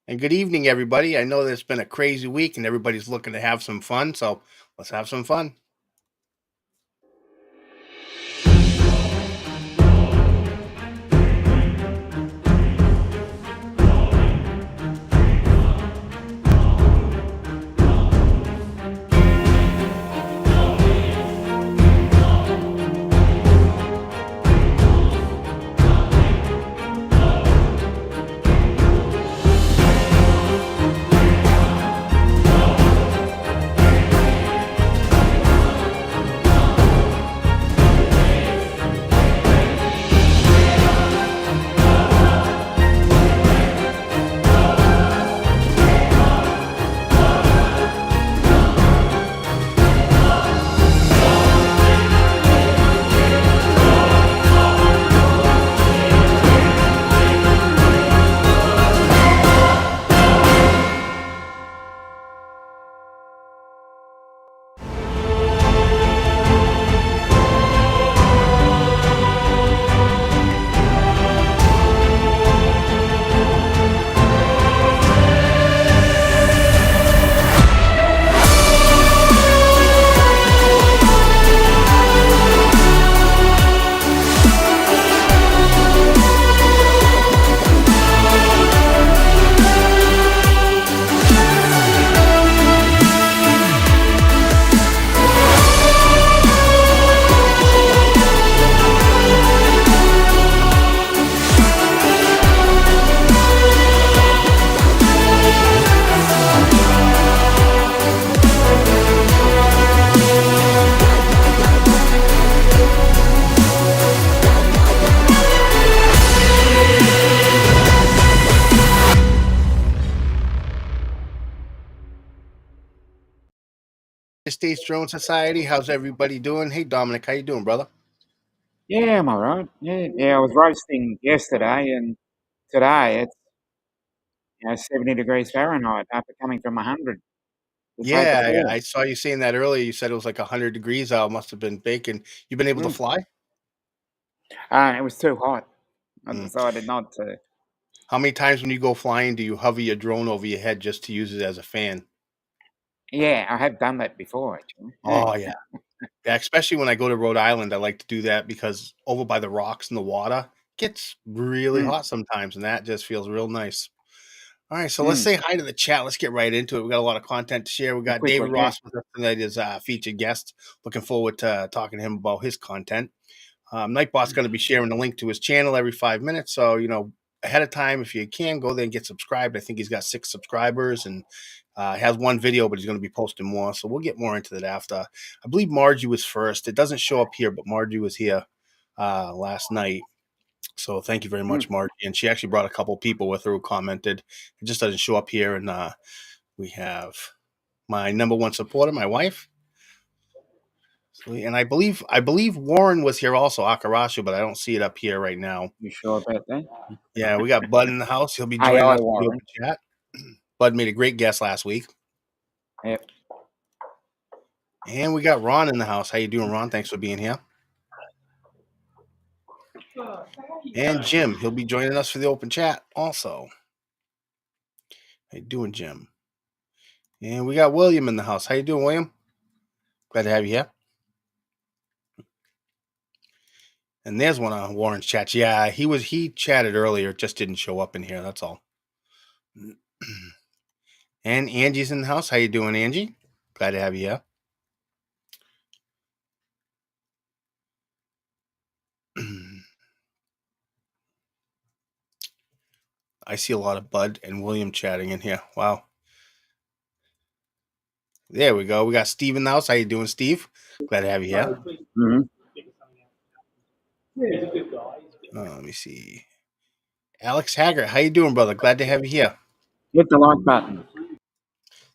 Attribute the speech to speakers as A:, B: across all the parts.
A: And good evening, everybody. I know that it's been a crazy week and everybody's looking to have some fun, so let's have some fun. States Drone Society, how's everybody doing? Hey, Dominic, how you doing, brother?
B: Yeah, I'm all right. Yeah. I was roasting yesterday, and today it's 70 degrees Fahrenheit after coming from 100 the day
A: Yeah,
B: before.
A: I saw you saying that earlier. You said it was like 100 degrees out. Must have been baking. You been able to
B: Mm.
A: fly?
B: And it was too hot. I
A: Mm.
B: decided not to.
A: How many times when you go flying do you hover your drone over your head just to use it as a fan?
B: Yeah, I have done that before, actually. Yeah.
A: Oh, yeah. Yeah, especially when I go to Rhode Island, I like to do that because over by the rocks and the water gets really
B: Mm.
A: hot sometimes, and that just feels real nice. All right, so let's
B: Mm.
A: say hi to the chat. Let's get right into it. We got a lot of content to share. We
B: Yeah,
A: got David
B: quickly, yeah.
A: Ross with us tonight as a featured guest. Looking forward to talking to him about his content. Nightbot's going to be sharing a link to his channel every 5 minutes. So, ahead of time, if you can, go there and get subscribed. I think he's got 6 subscribers and has one video, but he's going to be posting more. So we'll get more into that after. I believe Margie was first. It doesn't show up here, but Margie was here last night. So thank you very
B: Mm.
A: much, Margie. And she actually brought a couple people with her who commented. It just doesn't show up here. And we have my number one supporter, my wife. And I believe Warren was here also, Akarashu, but I don't see it up here right now.
B: You sure about that?
A: Yeah, we got Bud in the house. He'll be joining
B: AI
A: us for the
B: Warren.
A: open chat. Bud made a great guest last week.
B: Yep.
A: And we got Ron in the house. How you doing, Ron? Thanks for being here. And Jim, he'll be joining us for the open chat also. How you doing, Jim? And we got William in the house. How you doing, William? Glad to have you here. And there's one on Warren's chat. Yeah, he chatted earlier, just didn't show up in here. That's all. And Angie's in the house. How you doing, Angie? Glad to have you here. I see a lot of Bud and William chatting in here. Wow. There we go. We got Steve in the house. How you doing, Steve? Glad to have you here.
B: Mm-hmm.
A: Let me see. Alex Haggart, how you doing, brother? Glad to have you here.
B: Hit the like button.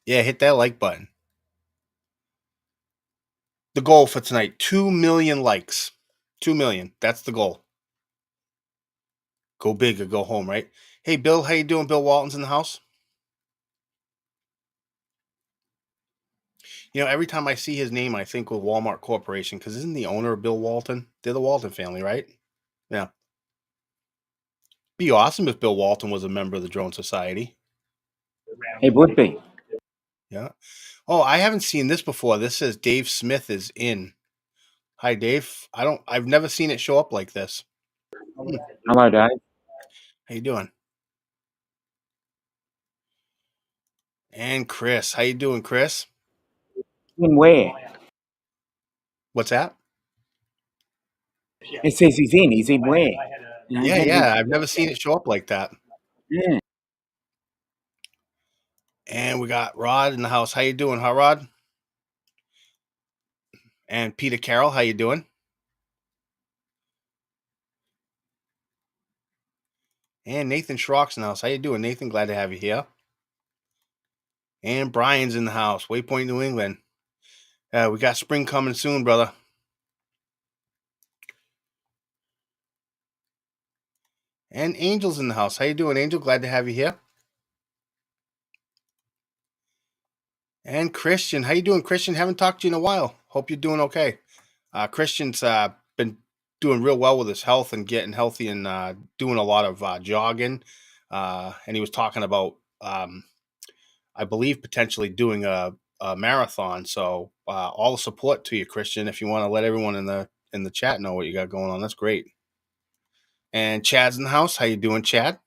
A: Yeah, hit that like button. The goal for tonight, 2 million likes. 2 million. That's the goal. Go big or go home, right? Hey, Bill, how you doing? Bill Walton's in the house. Every time I see his name, I think of Walmart Corporation because isn't the owner of Bill Walton? They're the Walton family, right? Yeah. Be awesome if Bill Walton was a member of the Drone Society.
B: It would be.
A: Yeah. Oh, I haven't seen this before. This says Dave Smith is in. Hi, Dave. I've never seen it show up like this. Hmm.
B: Hello, Dave.
A: How you doing? And Chris. How you doing, Chris?
B: In where?
A: What's that?
B: It says he's in. He's in where?
A: Yeah,
B: How do we?
A: yeah. I've never seen it show up like that.
B: Yeah.
A: And we got Rod in the house. How you doing, huh, Rod? And Peter Carroll. How you doing? And Nathan Schrock's in the house. How you doing, Nathan? Glad to have you here. And Brian's in the house. Waypoint, New England. We got spring coming soon, brother. And Angel's in the house. How you doing, Angel? Glad to have you here. And Christian. How you doing, Christian? Haven't talked to you in a while. Hope you're doing okay. Christian's been doing real well with his health and getting healthy and doing a lot of jogging. And he was talking about, I believe, potentially doing a marathon. So all the support to you, Christian. If you want to let everyone in the chat know what you got going on, that's great. And Chad's in the house. How you doing, Chad?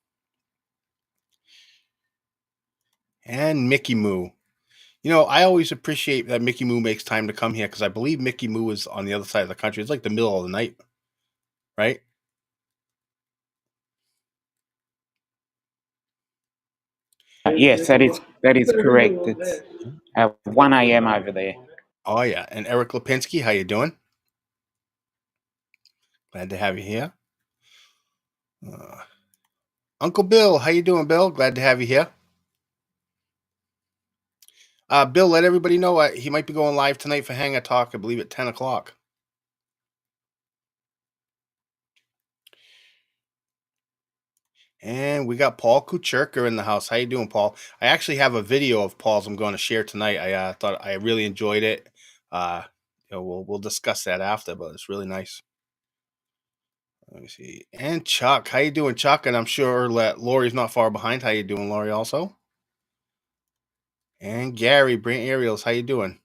A: And Mickey Moo. You know, I always appreciate that Mickey Moo makes time to come here because I believe Mickey Moo is on the other side of the country. It's like the middle of the night, right?
B: Yes, that is correct. It's 1 a.m. over there.
A: Oh yeah. And Eric Lipinski, how you doing? Glad to have you here. Uncle Bill, how you doing, Bill? Glad to have you here. Bill, let everybody know he might be going live tonight for Hang a Talk, I believe at 10 o'clock. And we got Paul Kucherka in the house. How you doing, Paul? I actually have a video of Paul's I'm going to share tonight. I thought I really enjoyed it. We'll discuss that after, but it's really nice. Let me see. And Chuck, how you doing, Chuck? And I'm sure that Lori's not far behind. How you doing, Lori? Also. And Gary, Brant Ariels, how you doing?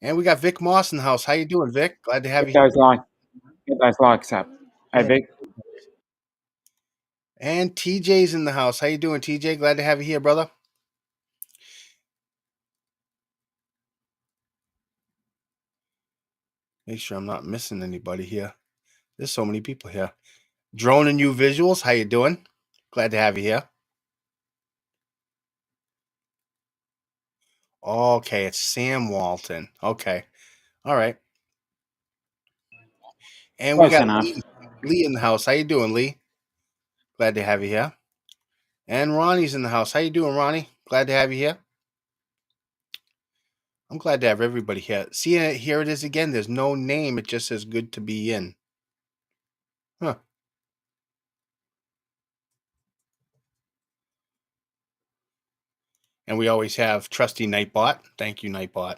A: And we got Vic Moss in the house. How you doing, Vic? Glad to have
B: Get
A: you.
B: those likes up. Hey,
A: Yeah.
B: Vic.
A: And TJ's in the house. How you doing, TJ? Glad to have you here, brother. Make sure I'm not missing anybody here. There's so many people here. Drone and You Visuals, how you doing? Glad to have you here. Okay, it's Sam Walton. Okay. All right. And we
B: Close
A: got
B: enough.
A: Lee in the house. How you doing, Lee? Glad to have you here. And Ronnie's in the house. How you doing, Ronnie? Glad to have you here. I'm glad to have everybody here. See, here it is again. There's no name. It just says good to be in. Huh. And we always have trusty Nightbot. Thank you, Nightbot.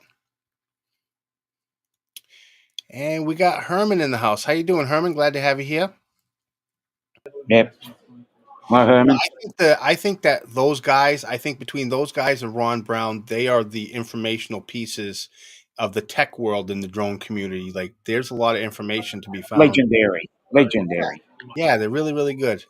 A: And we got Herman in the house. How you doing, Herman? Glad to have you here.
B: Yep. Well, Herman.
A: I think that those guys, I think between those guys and Ron Brown, they are the informational pieces of the tech world in the drone community. Like there's a lot of information to be found.
B: Legendary. Legendary.
A: Yeah, they're really, really good.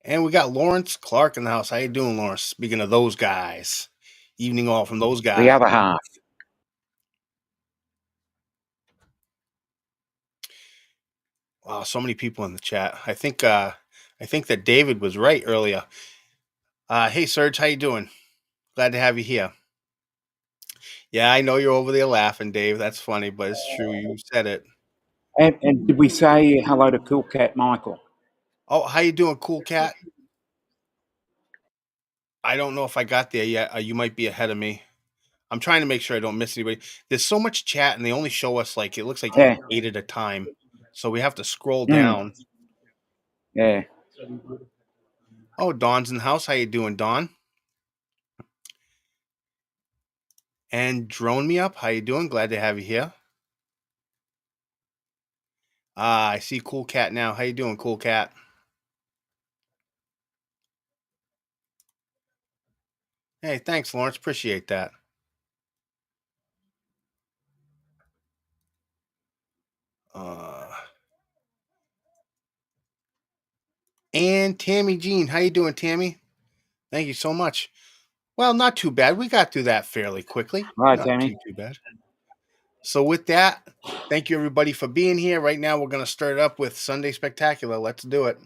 A: And we got Lawrence Clark in the house. How you doing, Lawrence? Speaking of those guys, evening all from those guys.
B: The other half.
A: Wow, so many people in the chat. I think that David was right earlier. Hey Serge, how you doing? Glad to have you here. Yeah, I know you're over there laughing, Dave. That's funny, but it's true. You said it.
B: And did we say hello to Cool Cat Michael?
A: Oh, how you doing, Cool Cat? I don't know if I got there yet. You might be ahead of me. I'm trying to make sure I don't miss anybody. There's so much chat, and they only show us like it looks like
B: Yeah.
A: 8 at a time, so we have to scroll
B: Mm.
A: down.
B: Yeah.
A: Oh, Dawn's in the house. How you doing, Dawn? And Drone Me Up. How you doing? Glad to have you here. I see Cool Cat now. How you doing, Cool Cat? Hey, thanks, Lawrence. Appreciate that. Uh, and Tammy Jean, how you doing, Tammy? Thank you so much. Well, not too bad. We got through that fairly quickly.
B: Right,
A: Not
B: Tammy.
A: too bad. So with that, thank you everybody for being here. Right now, we're going to start it up with Sunday Spectacular. Let's do it.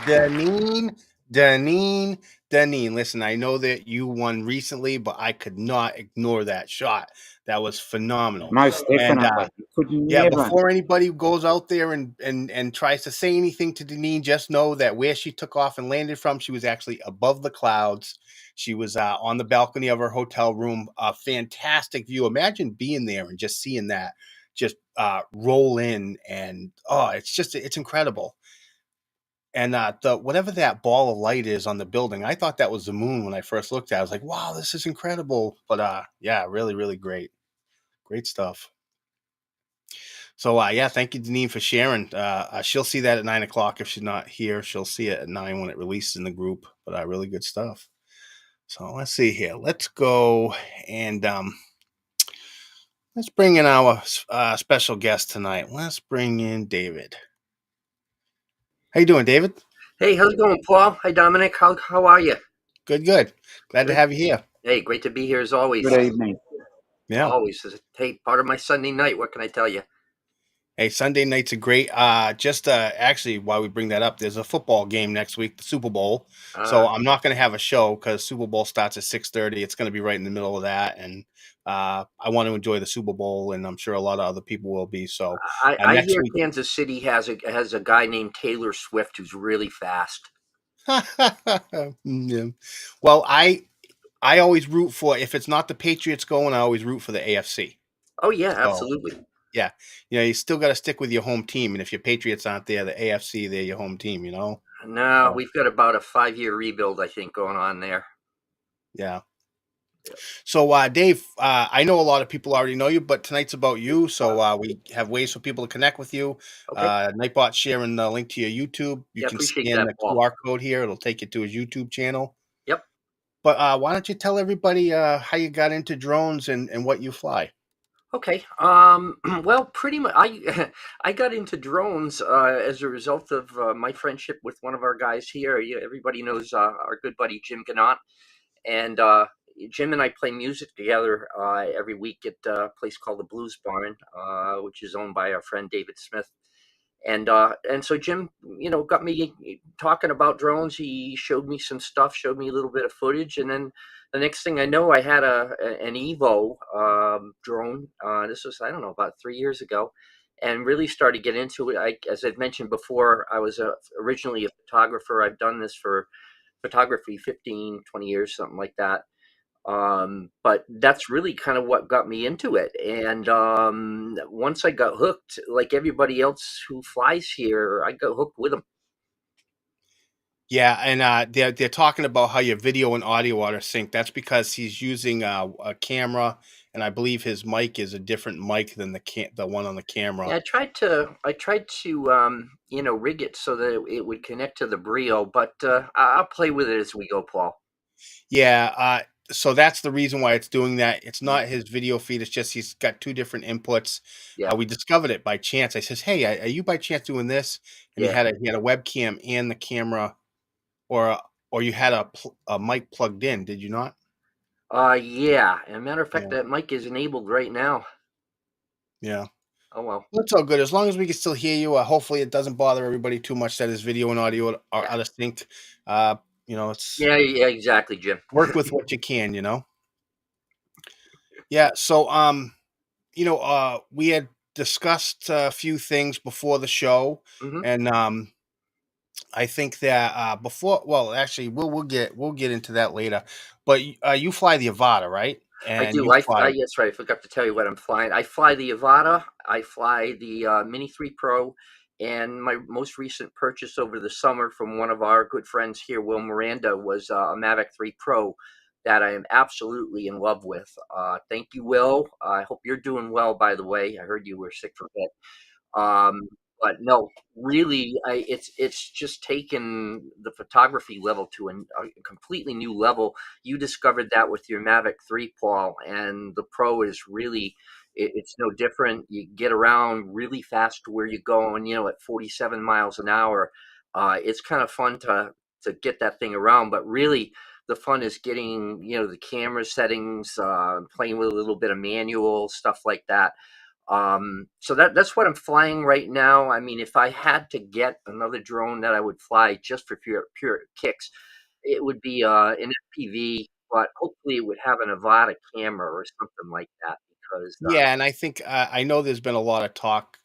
A: Deneen, Deneen, Deneen. Listen, I know that you won recently, but I could not ignore that shot. That was phenomenal.
B: Most
A: And
B: definitely. You could
A: yeah,
B: never.
A: before anybody goes out there and tries to say anything to Deneen, just know that where she took off and landed from, she was actually above the clouds. She was on the balcony of her hotel room. A fantastic view. Imagine being there and just seeing that just roll in, and oh, it's incredible. And the whatever that ball of light is on the building, I thought that was the moon when I first looked at it. I was like, wow, this is incredible. But yeah, really, really great. Great stuff. So yeah, thank you, Deneen, for sharing. She'll see that at 9 o'clock if she's not here. She'll see it at 9 when it releases in the group. But really good stuff. So let's see here. Let's go and let's bring in our special guest tonight. Let's bring in David. How you doing, David?
C: Hey, how's it going, Paul? Hi, Dominic. How are you?
A: Good, good. Glad to
C: Good.
A: have you here.
C: Hey, great to be here as always.
B: Good evening.
A: Yeah.
C: Always. Hey, part of my Sunday night. What can I tell you?
A: Hey, Sunday nights are great. Just actually, while we bring that up, there's a football game next week, the Super Bowl. So
C: Uh,
A: I'm not going to have a show because Super Bowl starts at 6:30. It's going to be right in the middle of that, and I want to enjoy the Super Bowl, and I'm sure a lot of other people will be. So
C: I
A: next
C: hear
A: week,
C: Kansas City has a guy named Taylor Swift who's really fast.
A: yeah. Well, I always root for, if it's not the Patriots going, I always root for the AFC.
C: Oh yeah,
A: So
C: absolutely.
A: yeah, you still got to stick with your home team, and if your Patriots aren't there, the AFC, they're your home team.
C: No,
A: So
C: we've got about a 5-year rebuild, I think, going on there.
A: yeah. So, Dave, I know a lot of people already know you, but tonight's about you. So, we have ways for people to connect with you.
C: Okay.
A: Nightbot sharing the link to your YouTube. You
C: Yeah,
A: can
C: appreciate
A: scan
C: that,
A: the
C: Paul.
A: QR code here. It'll take you to his YouTube channel.
C: Yep.
A: But why don't you tell everybody how you got into drones and what you fly?
C: Okay. Well, pretty much, I I got into drones as a result of my friendship with one of our guys here. Everybody knows our good buddy Jim Ganott. And Jim and I play music together every week at a place called the Blues Barn, which is owned by our friend David Smith. And so Jim, got me talking about drones. He showed me some stuff, showed me a little bit of footage, and then the next thing I know, I had an Evo drone. This was, I don't know, about 3 years ago, and really started to get into it. As I've mentioned before, I was originally a photographer. I've done this for photography 15, 20 years, something like that. But that's really kind of what got me into it. And once I got hooked, like everybody else who flies here, I got hooked with them.
A: Yeah, and they're talking about how your video and audio are synced. That's because he's using a camera, and I believe his mic is a different mic than the one on the
C: Yeah,
A: camera.
C: I tried to rig it so that it would connect to the Brio, but I'll play with it as we go, Paul.
A: Yeah, so that's the reason why it's doing that. It's
C: Mm,
A: not his video feed. It's just he's got two different inputs.
C: yeah,
A: We discovered it by chance. I says, "Hey, are you by chance doing this?" And
C: yeah,
A: he had a webcam and the camera, or you had a mic plugged in. Did you not?
C: yeah. And a matter of fact,
A: Yeah,
C: that mic is enabled right now.
A: yeah.
C: Oh well,
A: That's all good. As long as we can still hear you, hopefully it doesn't bother everybody too much that his video and audio are
C: yeah,
A: out of sync. Uh, it's
C: yeah, yeah, exactly, Jim.
A: work with what you can, you know? Yeah. So, we had discussed a few things before the show,
C: Hmm.
A: and I think that well, actually, we'll get into that later. But you fly the Avata, right?
C: I
A: And
C: do.
A: you fly,
C: Yes, right. I forgot to tell you what I'm flying. I fly the Avata. I fly the Mini 3 Pro, and my most recent purchase over the summer from one of our good friends here, Will Miranda, was a Mavic 3 Pro that I am absolutely in love with. Thank you, Will. I hope you're doing well. By the way, I heard you were sick for a bit. Um, but no, really, it's just taken the photography level to a completely new level. You discovered that with your Mavic 3, Paul, and the Pro is really it's no different. You get around really fast to where you're going, at 47 miles an hour. It's kind of fun to get that thing around, but really the fun is getting, the camera settings, playing with a little bit of manual stuff like that. So that's what I'm flying right now. I mean, if I had to get another drone that I would fly just for pure kicks, it would be an FPV, but hopefully it would have an Avata camera or something like that because
A: yeah, and I think I know there's been a lot of talk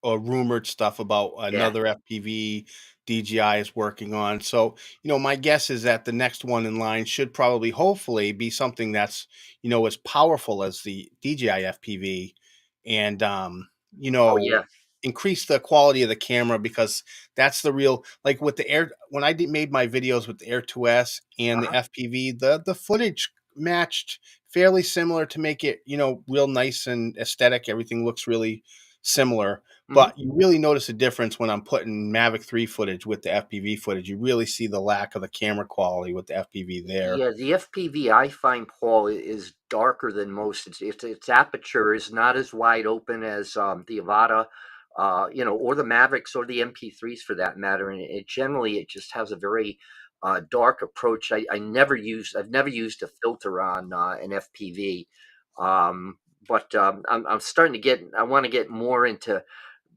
A: or rumored stuff about
C: yeah,
A: another FPV DJI is working on. So, my guess is that the next one in line should probably, hopefully, be something that's, as powerful as the DJI FPV and, you
C: oh
A: know,
C: yeah,
A: increase the quality of the camera because that's the real, like with the Air, when made my videos with the Air 2S and the
C: uh-huh,
A: FPV, the footage matched fairly similar to make it, real nice and aesthetic. Everything looks really similar,
C: hmm.
A: but you really notice a difference when I'm putting Mavic 3 footage with the FPV footage. You really see the lack of the camera quality with the FPV there.
C: Yeah, the FPV I find, Paul, is darker than most. Its aperture is not as wide open as the Avata, or the Mavericks or the MP3s for that matter. And it just has a very dark approach. I've never used a filter on an FPV, um, but I'm starting to I want to get more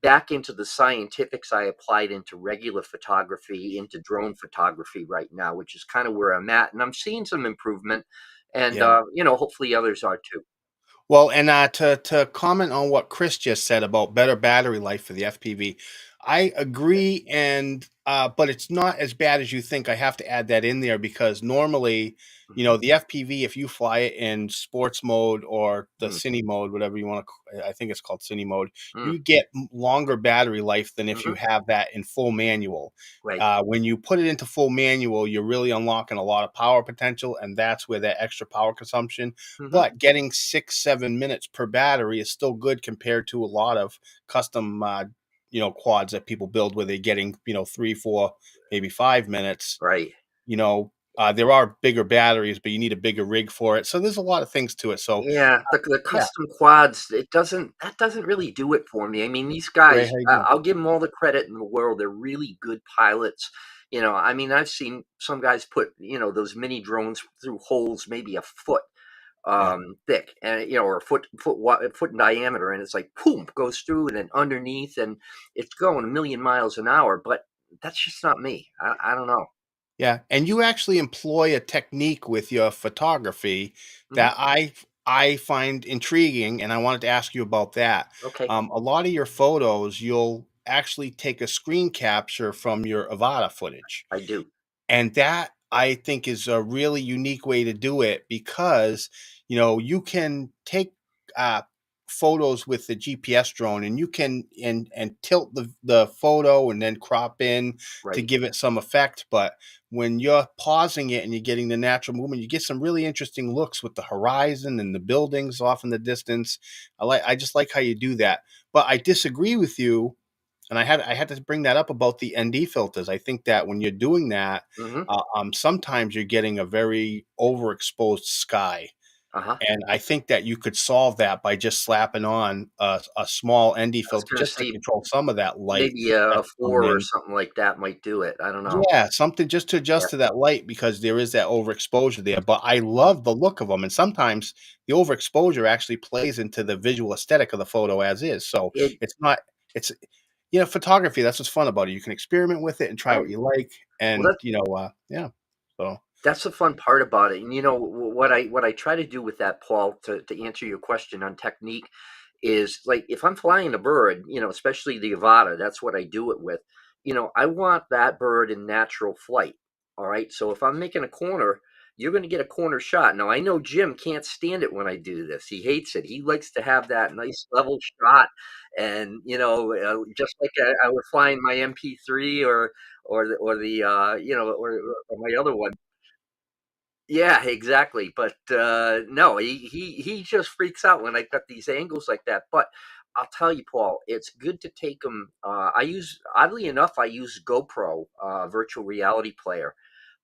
C: back into the scientifics I applied into regular photography, into drone photography right now, which is kind of where I'm at. And I'm seeing some improvement. And,
A: Yeah.
C: hopefully others are too.
A: Well, and to comment on what Chris just said about better battery life for the FPV, I agree, and but it's not as bad as you think. I have to add that in there because normally,
C: Hmm.
A: the FPV, if you fly it in sports mode or the
C: Mm,
A: cine mode, whatever you want to, I think it's called cine mode,
C: mm,
A: you get longer battery life than if you
C: hmm.
A: have that in full manual.
C: Right.
A: When you put it into full manual, you're really unlocking a lot of power potential, and that's where that extra power consumption,
C: Hmm.
A: but getting 6, 7 minutes per battery is still good compared to a lot of custom, quads that people build where they're getting, 3, 4, maybe 5 minutes.
C: Right.
A: There are bigger batteries, but you need a bigger rig for it. So there's a lot of things to it. So
C: Yeah, the
A: yeah,
C: custom quads, that doesn't really do it for me. I mean, these
A: Ray,
C: guys,
A: how you doing?
C: I'll give them all the credit in the world. They're really good pilots. I mean, I've seen some guys put, those mini drones through holes maybe a foot
A: Yeah.
C: thick, and or a foot in diameter, and it's like boom, goes through and then underneath, and it's going a million miles an hour. But that's just not me. I don't know.
A: Yeah, and you actually employ a technique with your photography
C: Hmm.
A: that I find intriguing, and I wanted to ask you about that.
C: Okay.
A: A lot of your photos, you'll actually take a screen capture from your Avata footage,
C: I do.
A: And that I think is a really unique way to do it because, you can take uh, photos with the GPS drone and you can and tilt the photo and then crop in to
C: Right.
A: give it some effect. But when you're pausing it and you're getting the natural movement, you get some really interesting looks with the horizon and the buildings off in the distance. I just like how you do that. But I disagree with you, and I had to bring that up about the ND filters. I think that when you're doing that,
C: Hmm.
A: sometimes you're getting a very overexposed sky,
C: Uh-huh.
A: and I think that you could solve that by just slapping on a small ND
C: I was
A: filter
C: gonna
A: just to
C: say
A: control some of that light
C: maybe a
A: that's coming
C: 4 or
A: in.
C: something like that might do it. I don't know.
A: Yeah, something just to
C: Yeah.
A: adjust to that light because there is that overexposure there. But I love the look of them, and sometimes the overexposure actually plays into the visual aesthetic of the photo as is. So
C: It
A: it's not it's photography. That's what's fun about it. You can experiment with it and try what
C: right.
A: you like,
C: Well,
A: and yeah. So
C: that's the fun part about it. And what I try to do with that, Paul, to answer your question on technique is like if I'm flying a bird, especially the Avata, that's what I do it with. I want that bird in natural flight. All right. So if I'm making a corner, you're going to get a corner shot. Now I know Jim can't stand it when I do this. He hates it. He likes to have that nice level shot, and just like I was flying my MP3 or my other one. Yeah, exactly. But no, he just freaks out when I got these angles like that. But I'll tell you, Paul, it's good to take them. Oddly enough, I use GoPro virtual reality player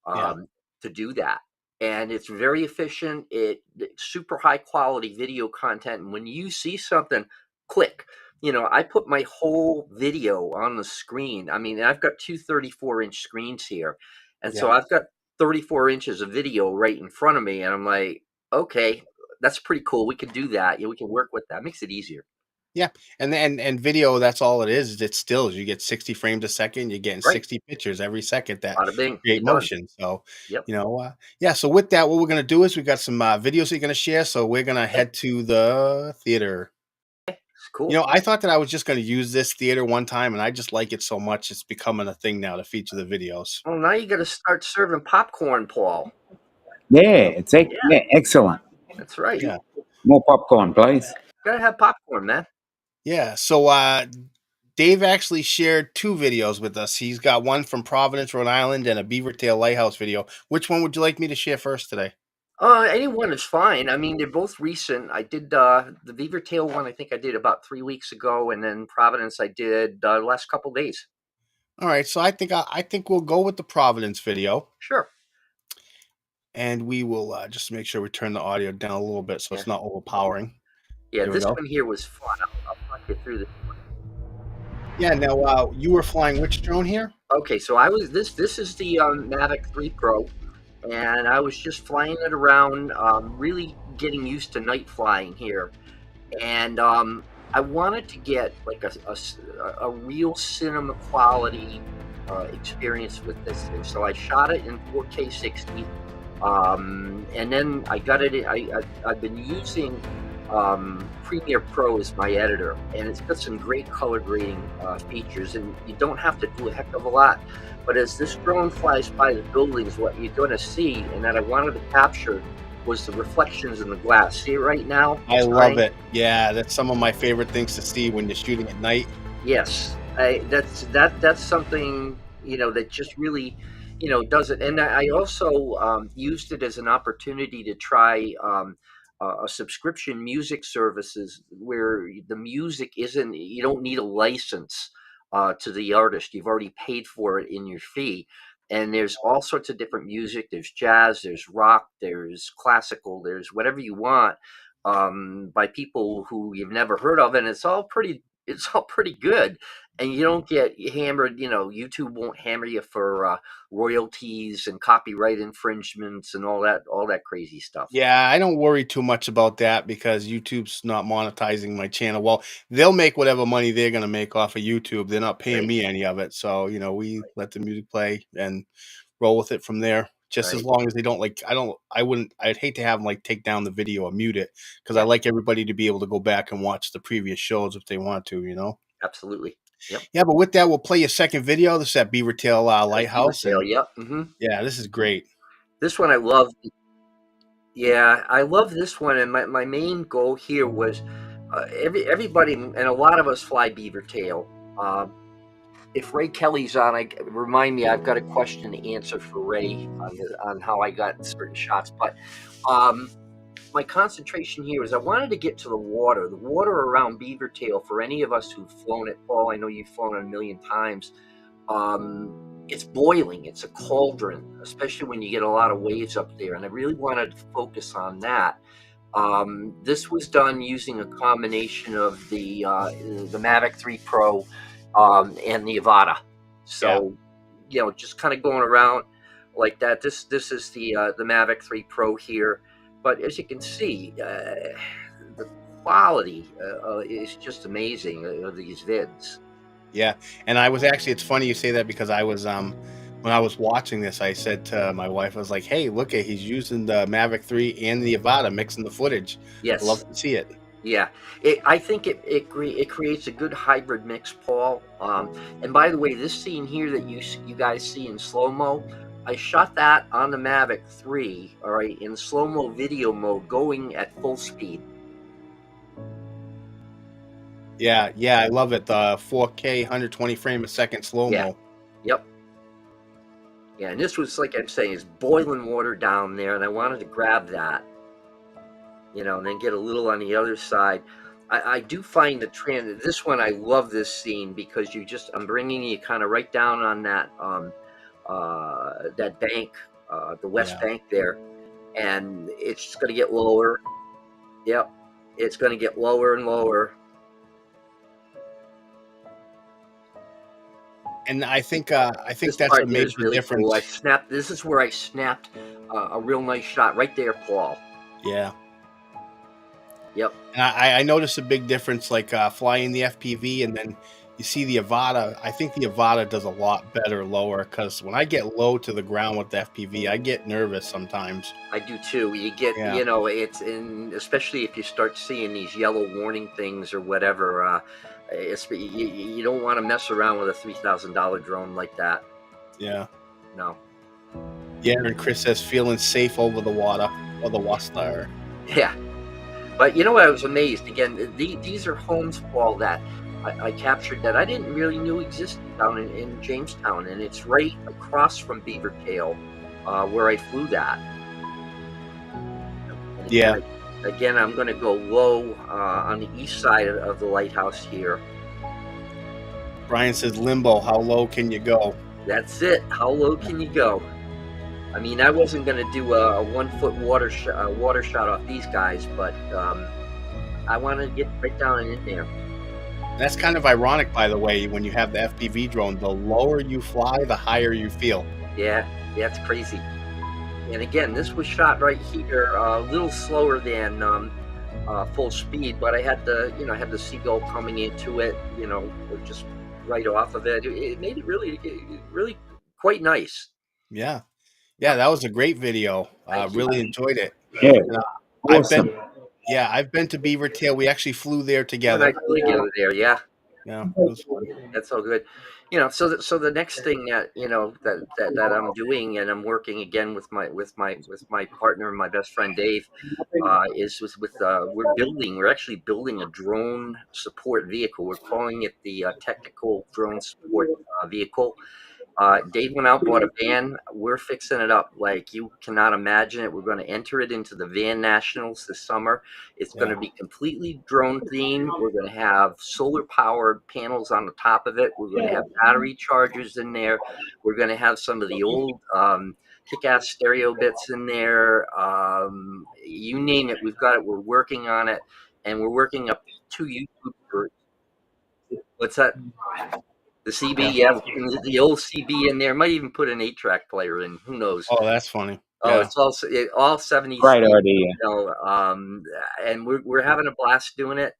A: yeah,
C: um, to do that. And it's very efficient. It's super high quality video content. And when you see something, click. I put my whole video on the screen. I mean, I've got two 34-inch screens here. And so
A: yeah.
C: I've got 34 inches of video right in front of me. And I'm like, okay, that's pretty cool. We can do that. We can work with that. Makes it easier.
A: Yeah, and video, that's all it is it's stills. You get 60 frames a second, you're getting
C: Right.
A: 60 pictures every second that
C: Bada bing.
A: create
C: You're done.
A: motion. So,
C: Yep.
A: yeah, so with that, what we're gonna do is we got some videos you're gonna share. So we're gonna
C: Okay.
A: head to the theater.
C: It's cool.
A: I thought that I was just gonna use this theater one time, and I just like it so much, it's becoming a thing now to feature the videos.
C: Well, now you got to start serving popcorn, Paul.
B: Yeah,
C: Yeah,
B: yeah, excellent.
C: that's right.
A: Yeah.
B: More popcorn, please.
C: Gotta have popcorn, man.
A: Yeah, so, Dave actually shared 2 videos with us. He's got one from Providence, Rhode Island, and a Beaver Tail Lighthouse video. Which one would you like me to share first today?
C: Anyone is fine. I mean, they're both recent. I did the Beaver Tail one. I think I did about 3 weeks ago, and then Providence I did the last couple days.
A: Alright, so I think we'll go with the Providence video,
C: Sure.
A: and we will, just make sure we turn the audio down a little bit so
C: Yeah.
A: it's not overpowering.
C: Yeah.
A: There we
C: This
A: go.
C: one here was fun. I'll talk you through this one.
A: Yeah, now, you were flying which drone here?
C: Okay, so I was this is the Mavic 3 Pro, and I was just flying it around, really getting used to night flying here. And I wanted to get like a real cinema quality experience with this thing. So I shot it in 4K 60, and then I got it. I've been using Premiere Pro as my editor, and it's got some great color grading features, and you don't have to do a heck of a lot. But as this drone flies by the buildings, what you're going to see, and that I wanted to capture, was the reflections in the glass. See it right now?
A: I love
C: Shine.
A: it. Yeah, that's some of my favorite things to see when you're shooting at night.
C: Yes, that's something that just really does it. And I also used it as an opportunity to try a subscription music services where the music isn't you don't need a license to the artist. You've already paid for it in your fee. And there's all sorts of different music. There's jazz, there's rock, there's classical, there's whatever you want by people who you've never heard of, and it's all pretty good, and you don't get hammered. YouTube won't hammer you for royalties and copyright infringements and all that crazy stuff.
A: Yeah, I don't worry too much about that because YouTube's not monetizing my channel. Well, they'll make whatever money they're gonna make off of YouTube. They're not paying
C: Right,
A: me any of it. So, we let the music play and roll with it from there. Just as
C: right.
A: long as they don't like I'd hate to have them like take down the video or mute it because I
C: Yeah,
A: like everybody to be able to go back and watch the previous shows if they want to.
C: absolutely. Yep.
A: Yeah, but with that, we'll play your second video. This is at Beaver Tail
C: Beaver
A: Lighthouse,
C: tail.
A: and
C: Yep.
A: yeah, this is great.
C: This one I love. Yeah, I love this one, and my main goal here was everybody and a lot of us fly beaver tail. If Ray Kelly's on, remind me. I've got a question to answer for Ray on how I got certain shots. But um, my concentration here is I wanted to get to the water. The water around Beaver Tail, for any of us who've flown it, Paul, I know you've flown it a million times. It's boiling. It's a cauldron, especially when you get a lot of waves up there. And I really wanted to focus on that. This was done using a combination of the Mavic 3 Pro and the Avata. So, just kind of going around like that. This is the Mavic 3 Pro here. But as you can see, the quality is just amazing of these vids.
A: Yeah, and I was actually. It's funny you say that because I was when I was watching this, I said to my wife, I was like, "Hey, look at he's using the Mavic 3 and the Avata mixing the footage. I love
C: Yes.
A: to see it."
C: Yeah, I think it creates a good hybrid mix, Paul. And by the way, this scene here that you guys see in slow mo, I shot that on the Mavic 3, all right, in slow mo video mode, going at full speed.
A: Yeah, yeah, I love it. The 4K 120 frame a second slow
C: Yeah.
A: mo.
C: Yep. Yeah, and this was, like I'm saying, it's boiling water down there, and I wanted to grab that, and then get a little on the other side. I do find this one, I love this scene because I'm bringing you kind of right down on that bank, the west
A: Yeah.
C: bank there, and it's just going to get lower. Yep, it's going to get lower and lower.
A: And I think
C: This
A: that's a
C: part here is
A: major
C: really cool.
A: difference.
C: This is where I snapped a real nice shot right there, Paul.
A: Yeah.
C: Yep.
A: And I noticed a big difference, like flying the FPV, and then you see the Avata. I think the Avata does a lot better lower because when I get low to the ground with the FPV, I get nervous sometimes.
C: I do too. You get,
A: Yeah.
C: it's especially if you start seeing these yellow warning things or whatever. You don't want to mess around with a $3,000 drone like that.
A: Yeah.
C: No.
A: Yeah, and Chris says feeling safe over the water or the water.
C: Yeah. But you know what? I was amazed. Again, these are homes, Paul, that I captured that I didn't really knew existed down in Jamestown, and it's right across from Beaver Tail, where I flew that. And
A: Yeah.
C: Again, I'm going to go low on the east side of the lighthouse here.
A: Brian says limbo. How low can you go?
C: That's it. How low can you go? I mean, I wasn't going to do a 1 foot water shot off these guys, but I wanted to get right down and in there.
A: That's kind of ironic, by the way, when you have the FPV drone. The lower you fly, the higher you feel.
C: Yeah, it's crazy. And again, this was shot right here, a little slower than full speed, but I had the seagull coming into it, just right off of it. It made it really, really quite nice.
A: Yeah. Yeah, that was a great video. Really enjoyed it.
B: Yeah,
A: And,
B: awesome.
A: I've been to Beaver Tail. We actually flew there
C: You and
A: together.
C: I flew together there, yeah.
A: Yeah, it was fun.
C: That's all good. So the next thing that that I'm doing, and I'm working again with my partner, my best friend Dave, is we're actually building a drone support vehicle. We're calling it the technical drone support vehicle. Dave went out, bought a van. We're fixing it up like you cannot imagine it. We're going to enter it into the Van Nationals this summer. It's going to be completely drone themed. We're going to have solar powered panels on the top of it. We're going to have battery chargers in there. We're going to have some of the old kick-ass stereo bits in there. You name it, we've got it. We're working on it, and we're working up 2 YouTube. What's that? The CB, yeah, the old CB in there. Might even put an 8-track player in. Who knows?
A: Oh, that's funny.
C: Oh,
A: Yeah.
C: it's all 70s.
B: Great idea.
C: And we're having a blast doing it.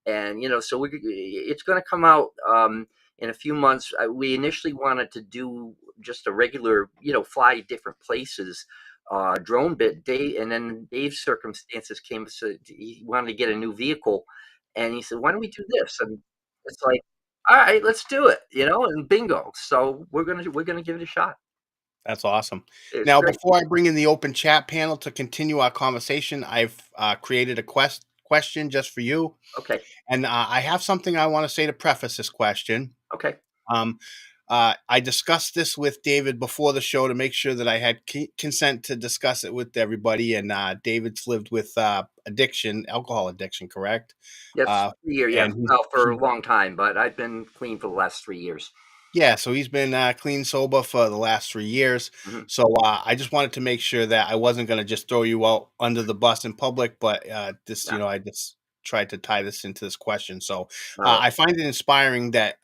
C: And so it's going to come out in a few months. We initially wanted to do just a regular, fly different places, drone bit. And then Dave's circumstances came, so he wanted to get a new vehicle, and he said, "Why don't we do this?" And it's like, All right, let's do it. And bingo. So we're gonna give it a shot.
A: That's awesome.
C: It's
A: Now,
C: great.
A: before I bring in the open chat panel to continue our conversation, I've created a question just for you,
C: Okay.
A: and I have something I want to say to preface this question.
C: Okay.
A: Um, I discussed this with David before the show to make sure that I had consent to discuss it with everybody. And David's lived with alcohol addiction, correct?
C: Yes,
A: Uh,
C: 3 years. Yeah.
A: and
C: Well, for a
A: he
C: long time, but I've been clean for the last 3 years.
A: Yeah, so he's been clean sober for the last 3 years.
C: Hmm.
A: So I just wanted to make sure that I wasn't going to just throw you out under the bus in public, but
C: Yeah.
A: I just tried to tie this into this question. So
C: All right.
A: I find it inspiring that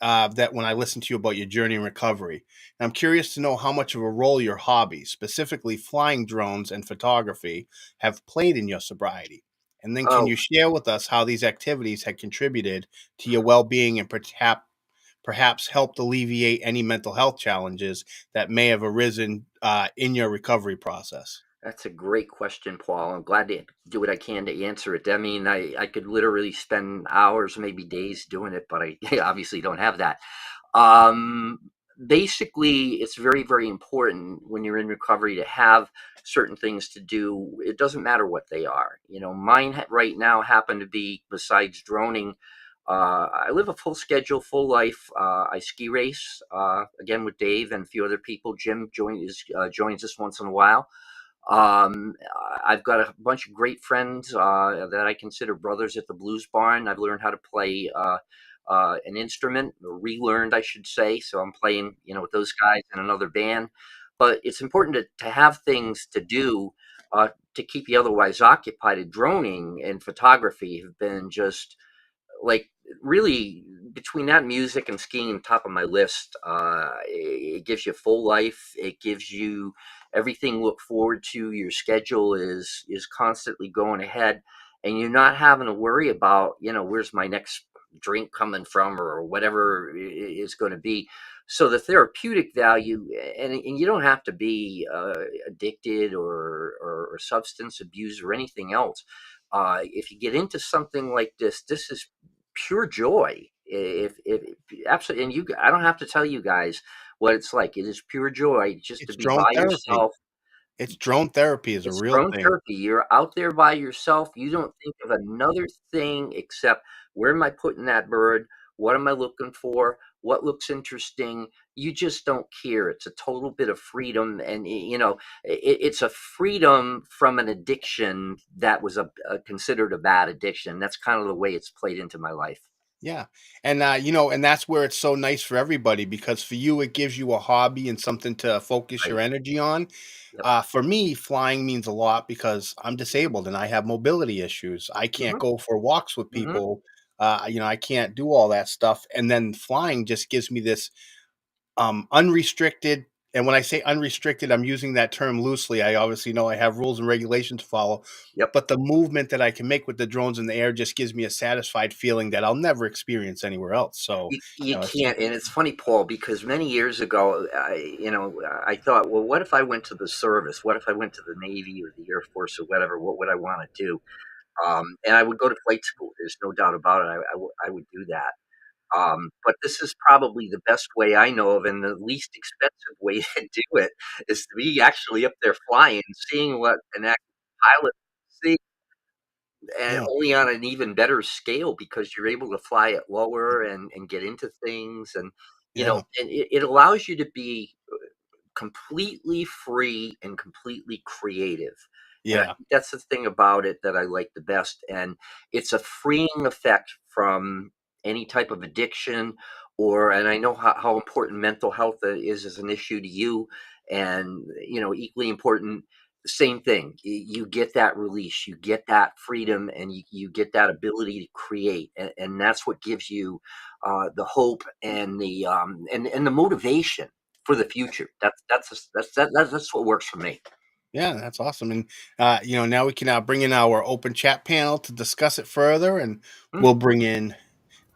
A: when I listen to you about your journey in recovery, and I'm curious to know how much of a role your hobbies, specifically flying drones and photography, have played in your sobriety. And then can
C: Oh,
A: you share with us how these activities had contributed to your well-being and perhaps helped alleviate any mental health challenges that may have arisen in your recovery process?
C: that's a great question, Paul. I'm glad to do what I can to answer it. I mean, I could literally spend hours, maybe days doing it, but I obviously don't have that. Um, Basically, it's very, very important when you're in recovery to have certain things to do. It doesn't matter what they are. Mine right now happen to be, besides droning, I live a full schedule, full life. I ski race, again with Dave and a few other people. Jim joins us once in a while. Um, I've got a bunch of great friends that I consider brothers at the Blues Barn. I've learned how to play an instrument, or relearned, I should say. So I'm playing, with those guys in another band. But it's important to have things to do to keep you otherwise occupied. And droning and photography have been just like, really, between that, music and skiing, top of my list. It gives you full life. It gives you everything to look forward to. Your schedule is constantly going ahead, and you're not having to worry about, where's my next drink coming from, or whatever is going to be. So the therapeutic value, and you don't have to be addicted, or substance abuse, or anything else. If you get into something like this is pure joy. If absolutely, and I don't have to tell you guys what it's like. It is pure joy just to
A: It's
C: be
A: drone
C: by
A: therapy.
C: yourself.
A: It's drone therapy is a
C: It's
A: real
C: drone
A: thing.
C: therapy. You're out there by yourself. You don't think of another thing except, where am I putting that bird? What am I looking for? What looks interesting? You just don't care. It's a total bit of freedom, and it's a freedom from an addiction that was considered a bad addiction. That's kind of the way it's played into my life.
A: Yeah. And and that's where it's so nice for everybody because for you it gives you a hobby and something to focus your
C: Right.
A: energy on.
C: Yep.
A: For me, flying means a lot because I'm disabled and I have mobility issues. I can't
C: Hmm.
A: go for walks with
C: Hmm.
A: people. I can't do all that stuff. And then flying just gives me this unrestricted, and when I say unrestricted, I'm using that term loosely. I obviously know I have rules and regulations to follow,
C: Yep.
A: but the movement that I can make with the drones in the air just gives me a satisfied feeling that I'll never experience anywhere else. So,
C: You
A: it's
C: can't, and it's funny, Paul, because many years ago, I thought, well, what if I went to the service? What if I went to the Navy or the Air Force or whatever? What would I want to do? And I would go to flight school. There's no doubt about it. I would do that. But this is probably the best way I know of, and the least expensive way to do it, is to be actually up there flying, seeing what an active pilot sees, and
A: yeah,
C: only on an even better scale, because you're able to fly it lower, and get into things, and
A: yeah,
C: it allows you to be completely free and completely creative. And I
A: yeah,
C: think that's the thing about it that I like the best. And it's a freeing effect from any type of addiction, and I know how important mental health is as an issue to you. And, equally important, same thing. You get that release, you get that freedom, and you get that ability to create. And that's what gives you the hope, and the motivation for the future. That's what works for me.
A: yeah. That's awesome. And now we can bring in our open chat panel to discuss it further, and
C: Hmm.
A: we'll bring in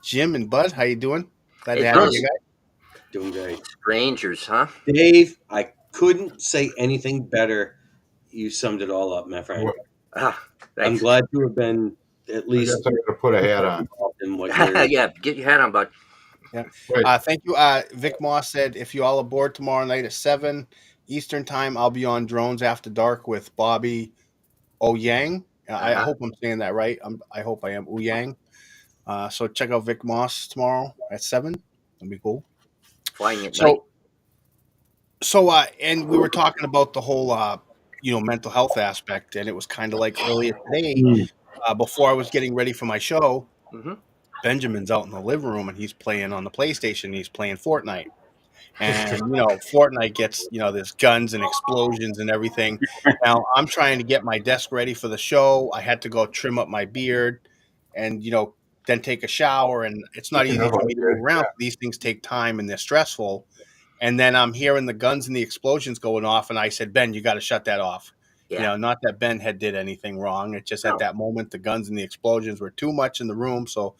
A: Jim and Bud. How you doing? Glad to
C: Hey,
A: have you
C: Buzz.
A: here, guys.
D: Doing great.
C: Strangers, huh?
D: Dave, I couldn't say anything better. You summed it all up, my friend.
E: Well,
C: Ah,
D: I'm
C: thanks.
D: glad to have been at
E: I
D: least
E: guess I gotta put a hat on.
D: involved in what you're.
C: Yeah, get your hat on, bud.
A: Yeah.
E: Wait,
A: Thank you. Vic Moss said if you all aboard tomorrow night at 7 Eastern time, I'll be on Drones After Dark with Bobby Yang. I
C: Uh-huh.
A: hope I'm saying that right. I hope I am. Yang. So check out Vic Moss tomorrow at 7. That'll be cool.
C: Flying at night.
A: And we were talking about the whole, mental health aspect, and it was kind of like earlier today, before I was getting ready for my show,
C: Hmm.
A: Benjamin's out in the living room and he's playing on the PlayStation. He's playing Fortnite. And Fortnite gets there's guns and explosions and everything. Now I'm trying to get my desk ready for the show. I had to go trim up my beard, and then take a shower, and it's not easy for me to move around. These things take time and they're stressful. And then I'm hearing the guns and the explosions going off, and I said, Ben, you got to shut that off.
C: Yeah.
A: Not that Ben had did anything wrong. It's just at that moment the guns and the explosions were too much in the room, so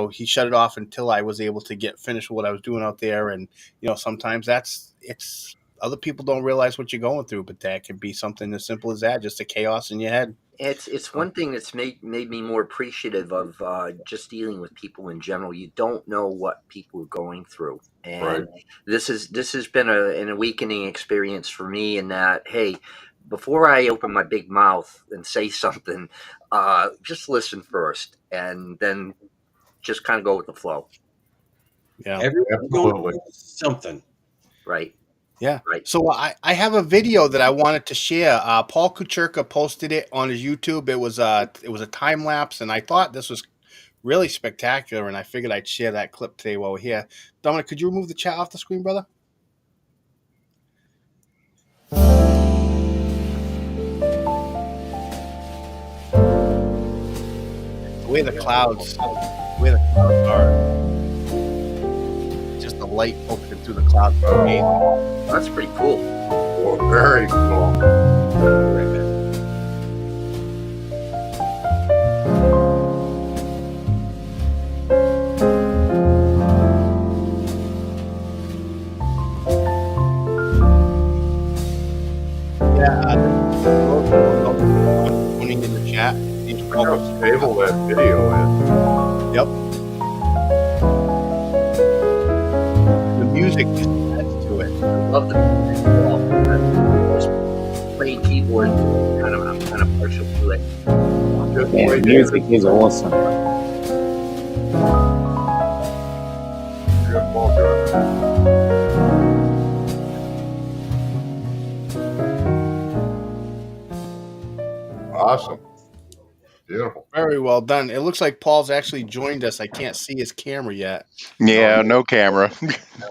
A: he shut it off until I was able to get finished with what I was doing out there. And sometimes it's other people don't realize what you're going through, but that can be something as simple as that, just a chaos in your head.
C: It's one thing that's made me more appreciative of just dealing with people in general. You don't know what people are going through, and this has been an awakening experience for me. In that, hey, before I open my big mouth and say something, just listen first, and then just kind of go with the flow.
A: Yeah,
D: Everyone's going through something.
C: Right.
A: Yeah.
C: Right.
A: So I have a video that I wanted to share. Paul Kucherka posted it on his YouTube. It was a time lapse, and I thought this was really spectacular, and I figured I'd share that clip today while we're here. Dominic, could you remove the chat off the screen, brother? The way the clouds are, just the light poking through the clouds.
C: That's pretty cool.
E: Oh, very cool.
A: Putting in the chat.
E: Look how stable that video is.
A: Yep. The music just adds to it.
C: I love the music. Just playing keyboard. I'm kind of partial to it.
B: Yeah, music is awesome.
E: Good ball, good. Awesome. Beautiful.
A: Very well done. It looks like Paul's actually joined us. I can't see his camera yet.
F: Yeah, no camera.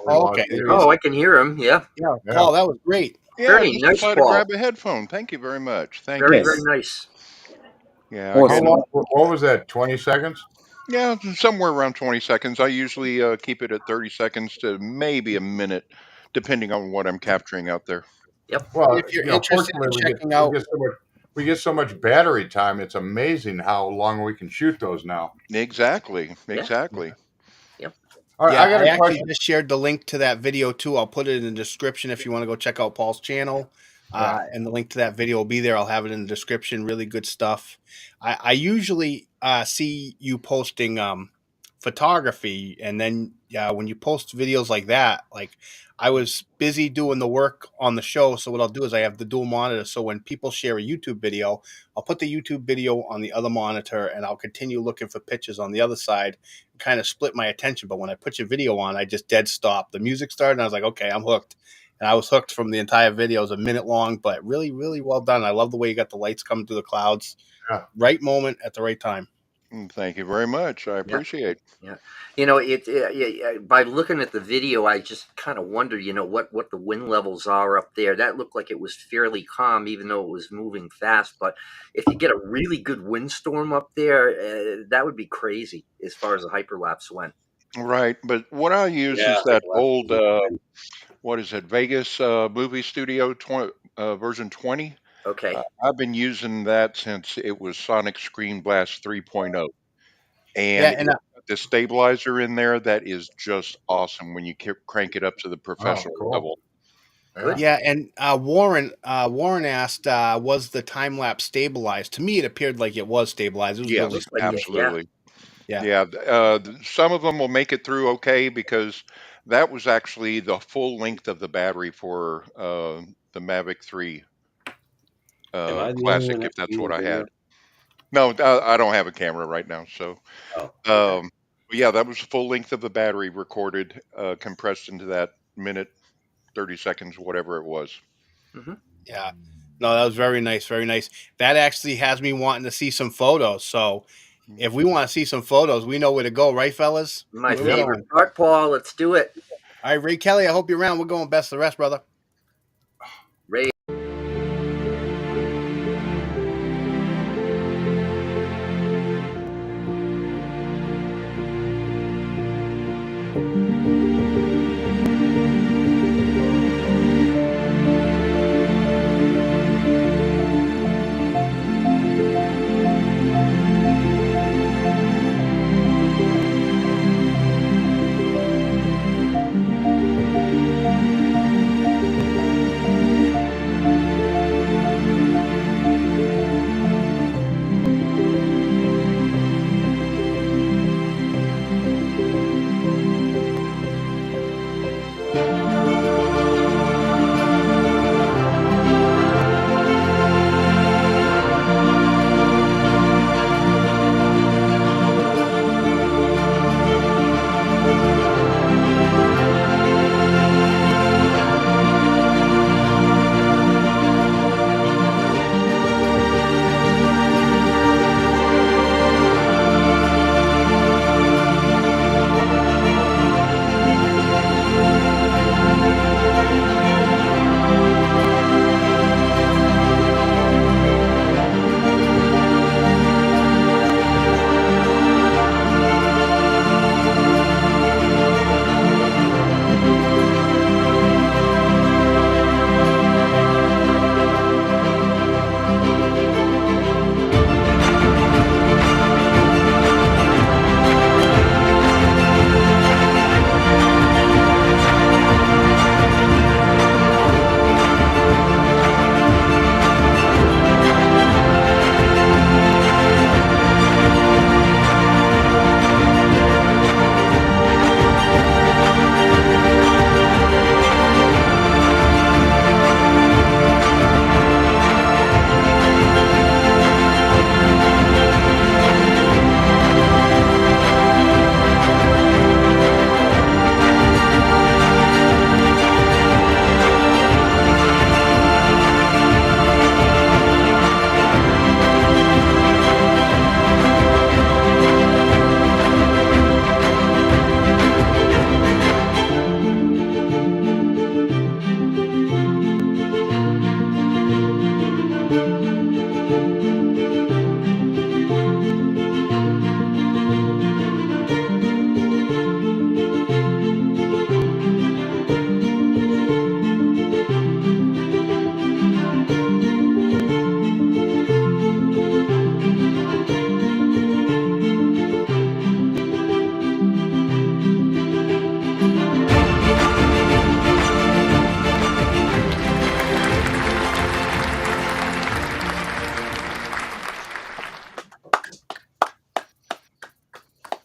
A: Oh, okay.
C: Oh, I can hear him. Yeah.
A: Yeah, Paul, that was great.
F: Yeah,
C: Very
F: just
C: nice,
F: decided to
C: Paul.
F: grab a headphone. Thank you very much. Thank
C: Very,
F: you.
C: very nice.
F: Yeah,
B: Awesome.
E: How long, what was that, 20 seconds?
F: yeah, somewhere around 20 seconds. I usually keep it at 30 seconds to maybe a minute, depending on what I'm capturing out there.
C: Yep.
E: Well,
A: If you're interested in
E: fortunately,
A: checking out,
E: we get so much battery time. It's amazing how long we can shoot those now.
F: Exactly.
E: All right,
A: yeah,
E: I got
A: I
E: a
A: actually
E: question.
A: just shared the link to that video too. I'll put it in the description if you want to go check out Paul's channel. And the link to that video will be there. I'll have it in the description. Really good stuff. I usually see you posting photography, and then when you post videos like that, like I was busy doing the work on the show, so what I'll do is I have the dual monitor, so when people share a YouTube video, I'll put the YouTube video on the other monitor, and I'll continue looking for pictures on the other side, kind of split my attention. But when I put your video on, I just dead stopped. The music started, and I was like, okay, I'm hooked. And I was hooked from the entire video. It was a minute long, but really, really well done. I love the way you got the lights coming through the clouds.
E: Yeah.
A: Right moment at the right time.
F: Thank you very much. I appreciate it.
C: Yeah. By looking at the video, I just kind of wonder, what the wind levels are up there. That looked like it was fairly calm, even though it was moving fast. But if you get a really good windstorm up there, that would be crazy as far as the hyperlapse went.
F: Right. But what I use is that old, what is it, Vegas movie studio version 20.
C: Okay.
F: I've been using that since it was Sonic Screen Blast 3.0. And the stabilizer in there, that is just awesome when you crank it up to the professional level.
A: Yeah, and Warren asked, was the time lapse stabilized? To me, it appeared like it was stabilized. It was
F: yes, absolutely. Yeah, some of them will make it through okay because that was actually the full length of the battery for the Mavic 3
D: Am I the only one
F: Classic,
D: that
F: if that's
D: seeing
F: what
D: the
F: I had.
D: video?
F: No, I don't have a camera right now, so
D: Oh, okay.
F: but yeah, that was the full length of the battery recorded, compressed into that minute, 30 seconds, whatever it was.
C: Hmm.
A: Yeah. No, that was very nice, very nice. That actually has me wanting to see some photos. So if we want to see some photos, we know where to go, right, fellas?
C: My
A: Where we
E: Yep.
C: favorite
A: going?
C: part, Paul. Let's do it.
A: All right, Ray Kelly, I hope you're around. We're going best of the rest, brother.
C: Ray.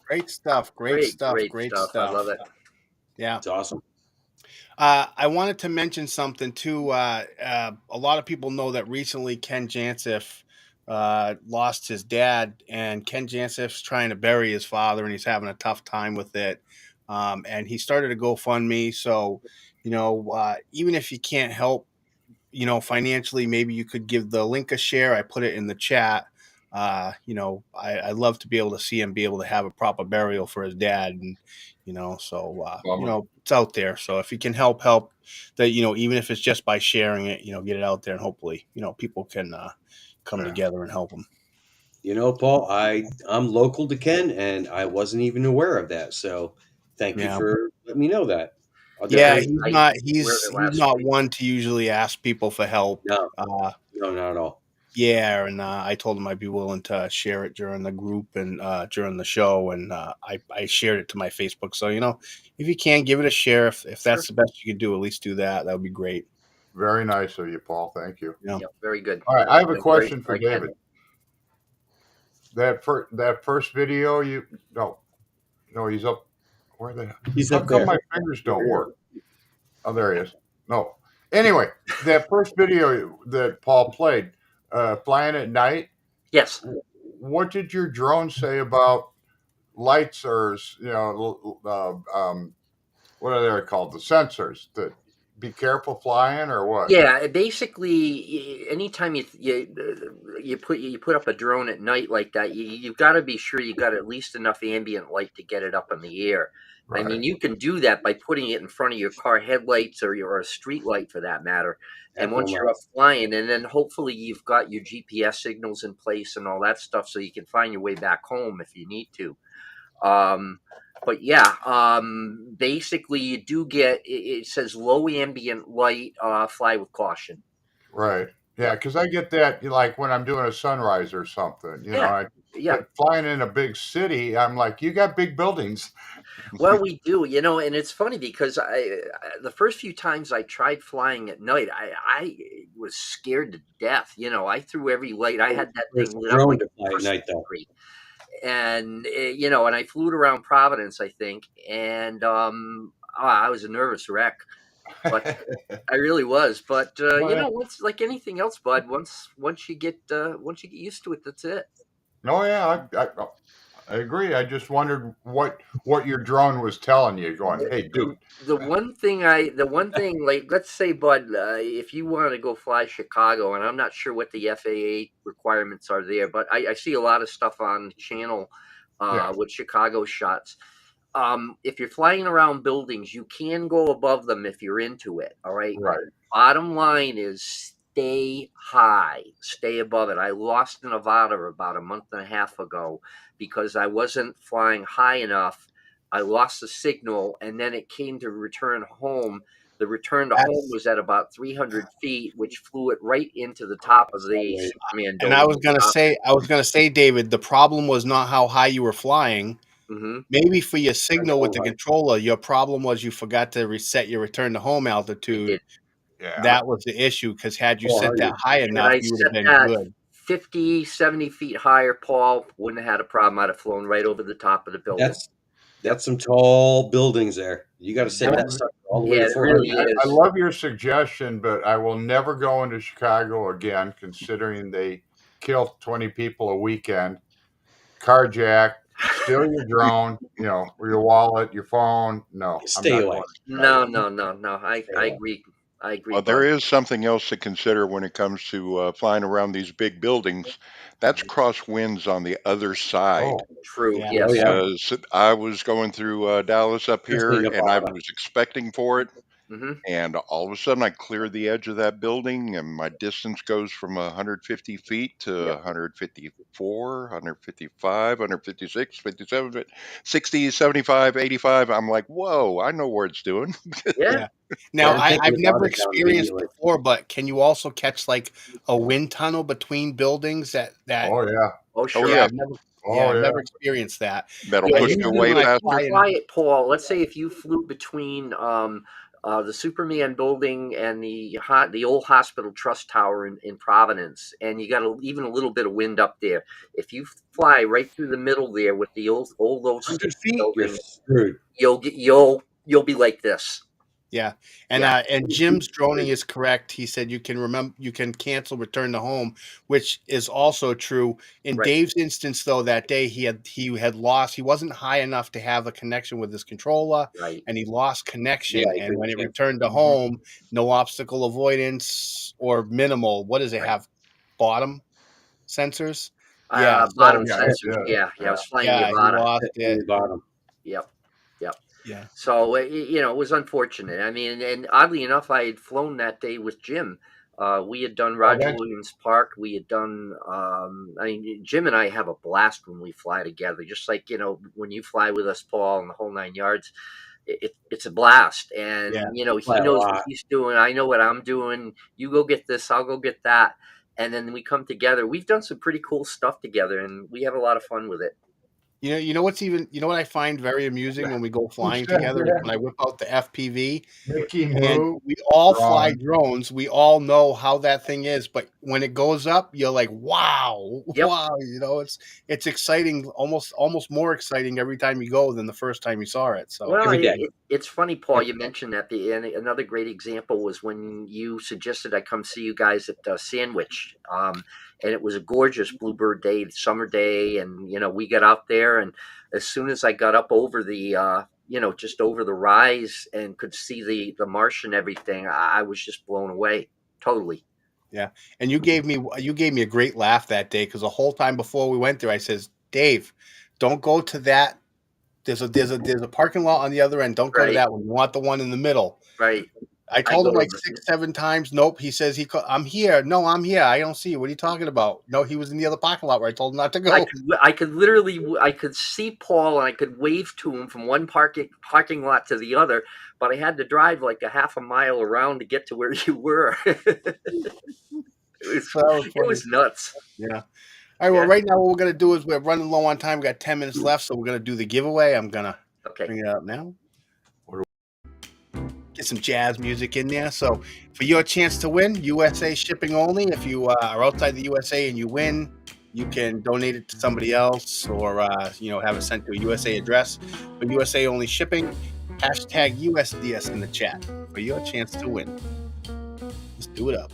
A: Great stuff. Great stuff.
C: Great
A: Great
C: stuff. I
A: stuff.
C: love it.
A: Yeah.
D: It's awesome.
A: I wanted to mention something too. A lot of people know that recently Ken Jansif lost his dad, and Ken Jansif's trying to bury his father, and he's having a tough time with it. And he started a GoFundMe. So, even if you can't help, financially, maybe you could give the link a share. I put it in the chat. I'd love to be able to see him be able to have a proper burial for his dad. And,
E: Bummer.
A: it's out there. So if you can help that, even if it's just by sharing it, get it out there and hopefully, people can come
E: Yeah.
A: together and help them.
D: Paul, I'm local to Ken, and I wasn't even aware of that. So, thank you
A: Yeah.
D: for letting me know that. I'll
A: Yeah.
D: definitely.
A: He's
C: Last
A: not
C: week.
A: one to usually ask people for help.
D: No, no, not at all.
A: Yeah, and I told him I'd be willing to share it during the group and during the show, and I shared it to my Facebook. So if you can give it a share, if
C: Sure.
A: that's the best you can do, at least do that. That would be great.
E: Very nice of you, Paul. Thank you.
A: Yeah.
C: Very good.
E: All right, I have a
C: Very-
E: question for
C: very good.
E: David. that first video, no, he's up. Where the
D: He's
E: How
D: up
E: come
D: there.
E: my fingers don't work? Oh, there he is. No. Anyway, that first video that Paul played, flying at night.
C: Yes.
E: What did your drone say about lights or what are they called? The sensors. That be careful flying or what?
C: Yeah, basically, anytime you put up a drone at night like that, you've got to be sure you got at least enough ambient light to get it up in the air. I
E: Right.
C: mean, you can do that by putting it in front of your car headlights or a street light for that matter. And once you're up flying, and then hopefully you've got your GPS signals in place and all that stuff, so you can find your way back home if you need to. But yeah, basically you do get it says low ambient light, fly with caution.
E: Right. Yeah, because I get that like when I'm doing a sunrise or something,
C: Yeah. Yeah.
E: but flying in a big city, I'm like, you got big buildings.
C: Well, we do, and it's funny because the first few times I tried flying at night, I was scared to death. I threw every light. I had that
D: There's
C: thing
D: a
C: lit up
D: drone
C: like
D: to fly at
C: Christmas
D: night, though.
C: tree. And and I flew it around Providence, I think, and I was a nervous wreck, but I really was. But
E: Well,
C: it's like anything else, bud. Once you get used to it, that's it.
E: no, yeah, I agree. I just wondered what your drone was telling you, going, hey, dude.
C: The one thing, like, let's say, bud, if you want to go fly Chicago, and I'm not sure what the FAA requirements are there, but I see a lot of stuff on the channel
E: Yeah.
C: with Chicago shots. If you're flying around buildings, you can go above them if you're into it. All right.
E: Right.
C: Bottom line is stay high, stay above it. I lost in Nevada about a month and a half ago because I wasn't flying high enough. I lost the signal, and then it came to return home. The return to home was at about 300 feet, which flew it right into the top of the Superman
A: And I
C: building.
A: was gonna say, David, the problem was not how high you were flying.
C: Mm-hmm.
A: Maybe for your signal with the controller, your problem was you forgot to reset your return to home altitude.
E: Yeah.
A: That was the issue, because had you set that high
C: And
A: enough,
C: I
A: you would have
C: set
A: been
C: that
A: good.
C: 50, 70 feet higher, Paul, wouldn't have had a problem. I'd have flown right over the top of the building.
D: That's some tall buildings there. You got to set that sucker all the way to
C: it
D: 400.
C: really is.
E: I love your suggestion, but I will never go into Chicago again, considering they kill 20 people a weekend, carjack, steal your drone, your wallet, your phone. No,
D: Stay
E: I'm not
D: away.
E: going.
C: No. I agree. I agree.
F: Well, there
C: Bud.
F: is something else to consider when it comes to flying around these big buildings. That's crosswinds on the other side.
E: Oh,
C: True.
A: Yeah.
C: Yes.
F: Because I was going through Dallas up here,
D: Especially
F: and I
D: Nevada.
F: was expecting for it.
C: Mm-hmm.
F: And all of a sudden, I clear the edge of that building, and my distance goes from 150 feet to 154, 155, 156, 57, 60, 75, 85. I'm like, whoa, I know where it's doing.
C: Yeah.
A: Now,
D: I'm taking
A: I've never
D: Nevada down
A: experienced
D: immediately.
A: before, but can you also catch like a wind tunnel between buildings that
E: oh yeah.
C: Oh, sure.
F: yeah.
A: I've never experienced that.
F: That'll
C: Yeah,
F: push you
A: Usually
F: away
A: when I
C: if
F: faster.
C: you fly it, Paul, let's say if you flew between the Superman building and the old hospital trust tower in Providence, and you got even a little bit of wind up there. If you fly right through the middle there with the old those
A: 100
C: stupid
A: feet?
D: You're
C: buildings,
D: screwed.
C: you'll be like this.
A: Yeah. And
C: Yeah.
A: and Jim's droning is correct. He said you can cancel return to home, which is also true. In
C: Right.
A: Dave's instance, though, that day he had lost. He wasn't high enough to have a connection with his controller,
C: Right.
A: and he lost connection.
D: Yeah, I
A: And
D: agree
A: when
D: with
A: it
D: Jim.
A: returned to home, no obstacle avoidance or minimal. What does it
C: Right.
A: have? Bottom sensors. Yeah.
C: Bottom
A: So
C: sensors. Yeah. I was flying
A: yeah, he
C: Nevada.
A: lost
D: Only
A: it.
D: bottom.
C: Yep.
A: Yeah.
C: So it was unfortunate. I mean, and oddly enough, I had flown that day with Jim. We had done Roger Williams Park. We had done. Jim and I have a blast when we fly together. Just like when you fly with us, Paul, and the whole 9 yards. It's a blast, and
A: Yeah.
C: he
D: Fly a
C: knows
D: lot.
C: what he's doing. I know what I'm doing. You go get this, I'll go get that, and then we come together. We've done some pretty cool stuff together, and we have a lot of fun with it.
A: You know what's even you know what I find very amusing when we go
E: Who
A: flying
E: said
A: together is
E: that?
A: when I whip out the FPV
E: Mickey
A: and
E: Moo.
A: we all fly
E: Wrong.
A: drones. We all know how that thing is, but when it goes up, you're like, wow,
C: Yep.
A: wow. You know, it's exciting, almost more exciting every time you go than the first time you saw it. So
C: Well,
D: Every day.
C: it's funny, Paul. You mentioned that. And another great example was when you suggested I come see you guys at Sandwich, and it was a gorgeous bluebird day, summer day, and we got out there, and as soon as I got up over the just over the rise and could see the marsh and everything, I was just blown away, totally.
A: yeah, and you gave me a great laugh that day because the whole time before we went there, I says, Dave, don't go to that. There's a parking lot on the other end. Don't go to
C: Right,
A: that one. You want the one in the middle.
C: right.
A: I
C: I
A: told
C: go
A: him like
C: to
A: 6, 7 times. Nope. He says I'm here. No, I'm here. I don't see you. What are you talking about? No, he was in the other parking lot where I told him not to go.
C: I could literally I could see Paul and I could wave to him from one parking lot to the other, but I had to drive like a half a mile around to get to where you were.
A: So that was
C: It
A: funny.
C: was nuts.
A: Yeah. All right. Well,
C: Yeah.
A: right now what we're gonna do is we're running low on time. We got 10 minutes left, so we're gonna do the giveaway. I'm gonna
C: Okay.
A: bring it up now. Get some jazz music in there. So for your chance to win, USA shipping only. If you are outside the USA and you win, you can donate it to somebody else or have it sent to a USA address. For USA only shipping, hashtag USDS in the chat for your chance to win. Let's do it up.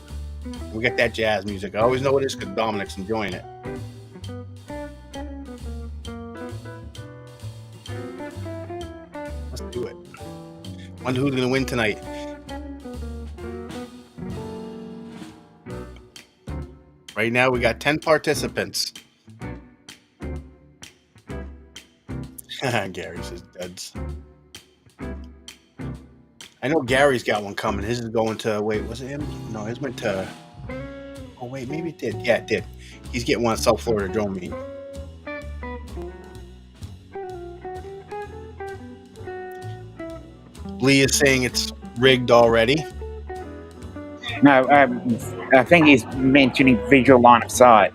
A: We got that jazz music. I always know it is because Dominic's enjoying it. Let's do it. Wonder who's going to win tonight. Right now, we got 10 participants. Gary says duds. I know Gary's got one coming. His is going to, wait, was it him? No, his went to, oh, wait, maybe it did. Yeah, it did. He's getting one at South Florida drone meeting. Lee is saying it's rigged already.
B: No, I think he's mentioning visual line of sight.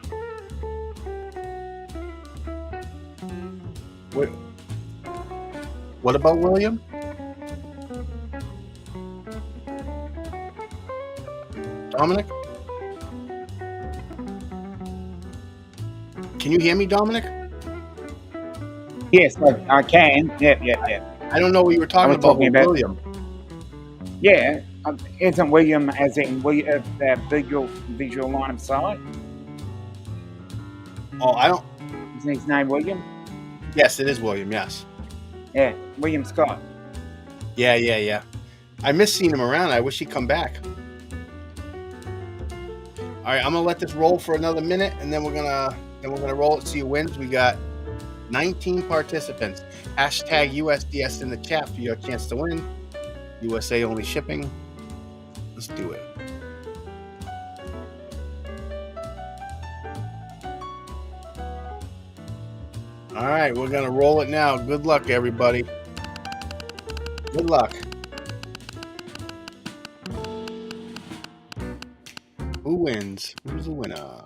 A: What about William? Dominic? Can you hear me, Dominic?
B: Yes, I can. Yeah.
A: I don't know what you were talking
B: was
A: about
B: talking
A: with
B: about-
A: William.
B: Yeah, isn't William as in visual line of sight?
A: Oh, I don't.
B: Isn't his name William?
A: Yes, it is William. Yes.
B: Yeah, William Scott.
A: Yeah. I miss seeing him around. I wish he'd come back. All right, I'm gonna let this roll for another minute, and then we're gonna roll it. See who wins. We got 19 participants. Hashtag USDS in the chat for your chance to win. USA only shipping. Let's do it. All right, we're gonna roll it now. Good luck, everybody. Good luck. Who wins? Who's the winner?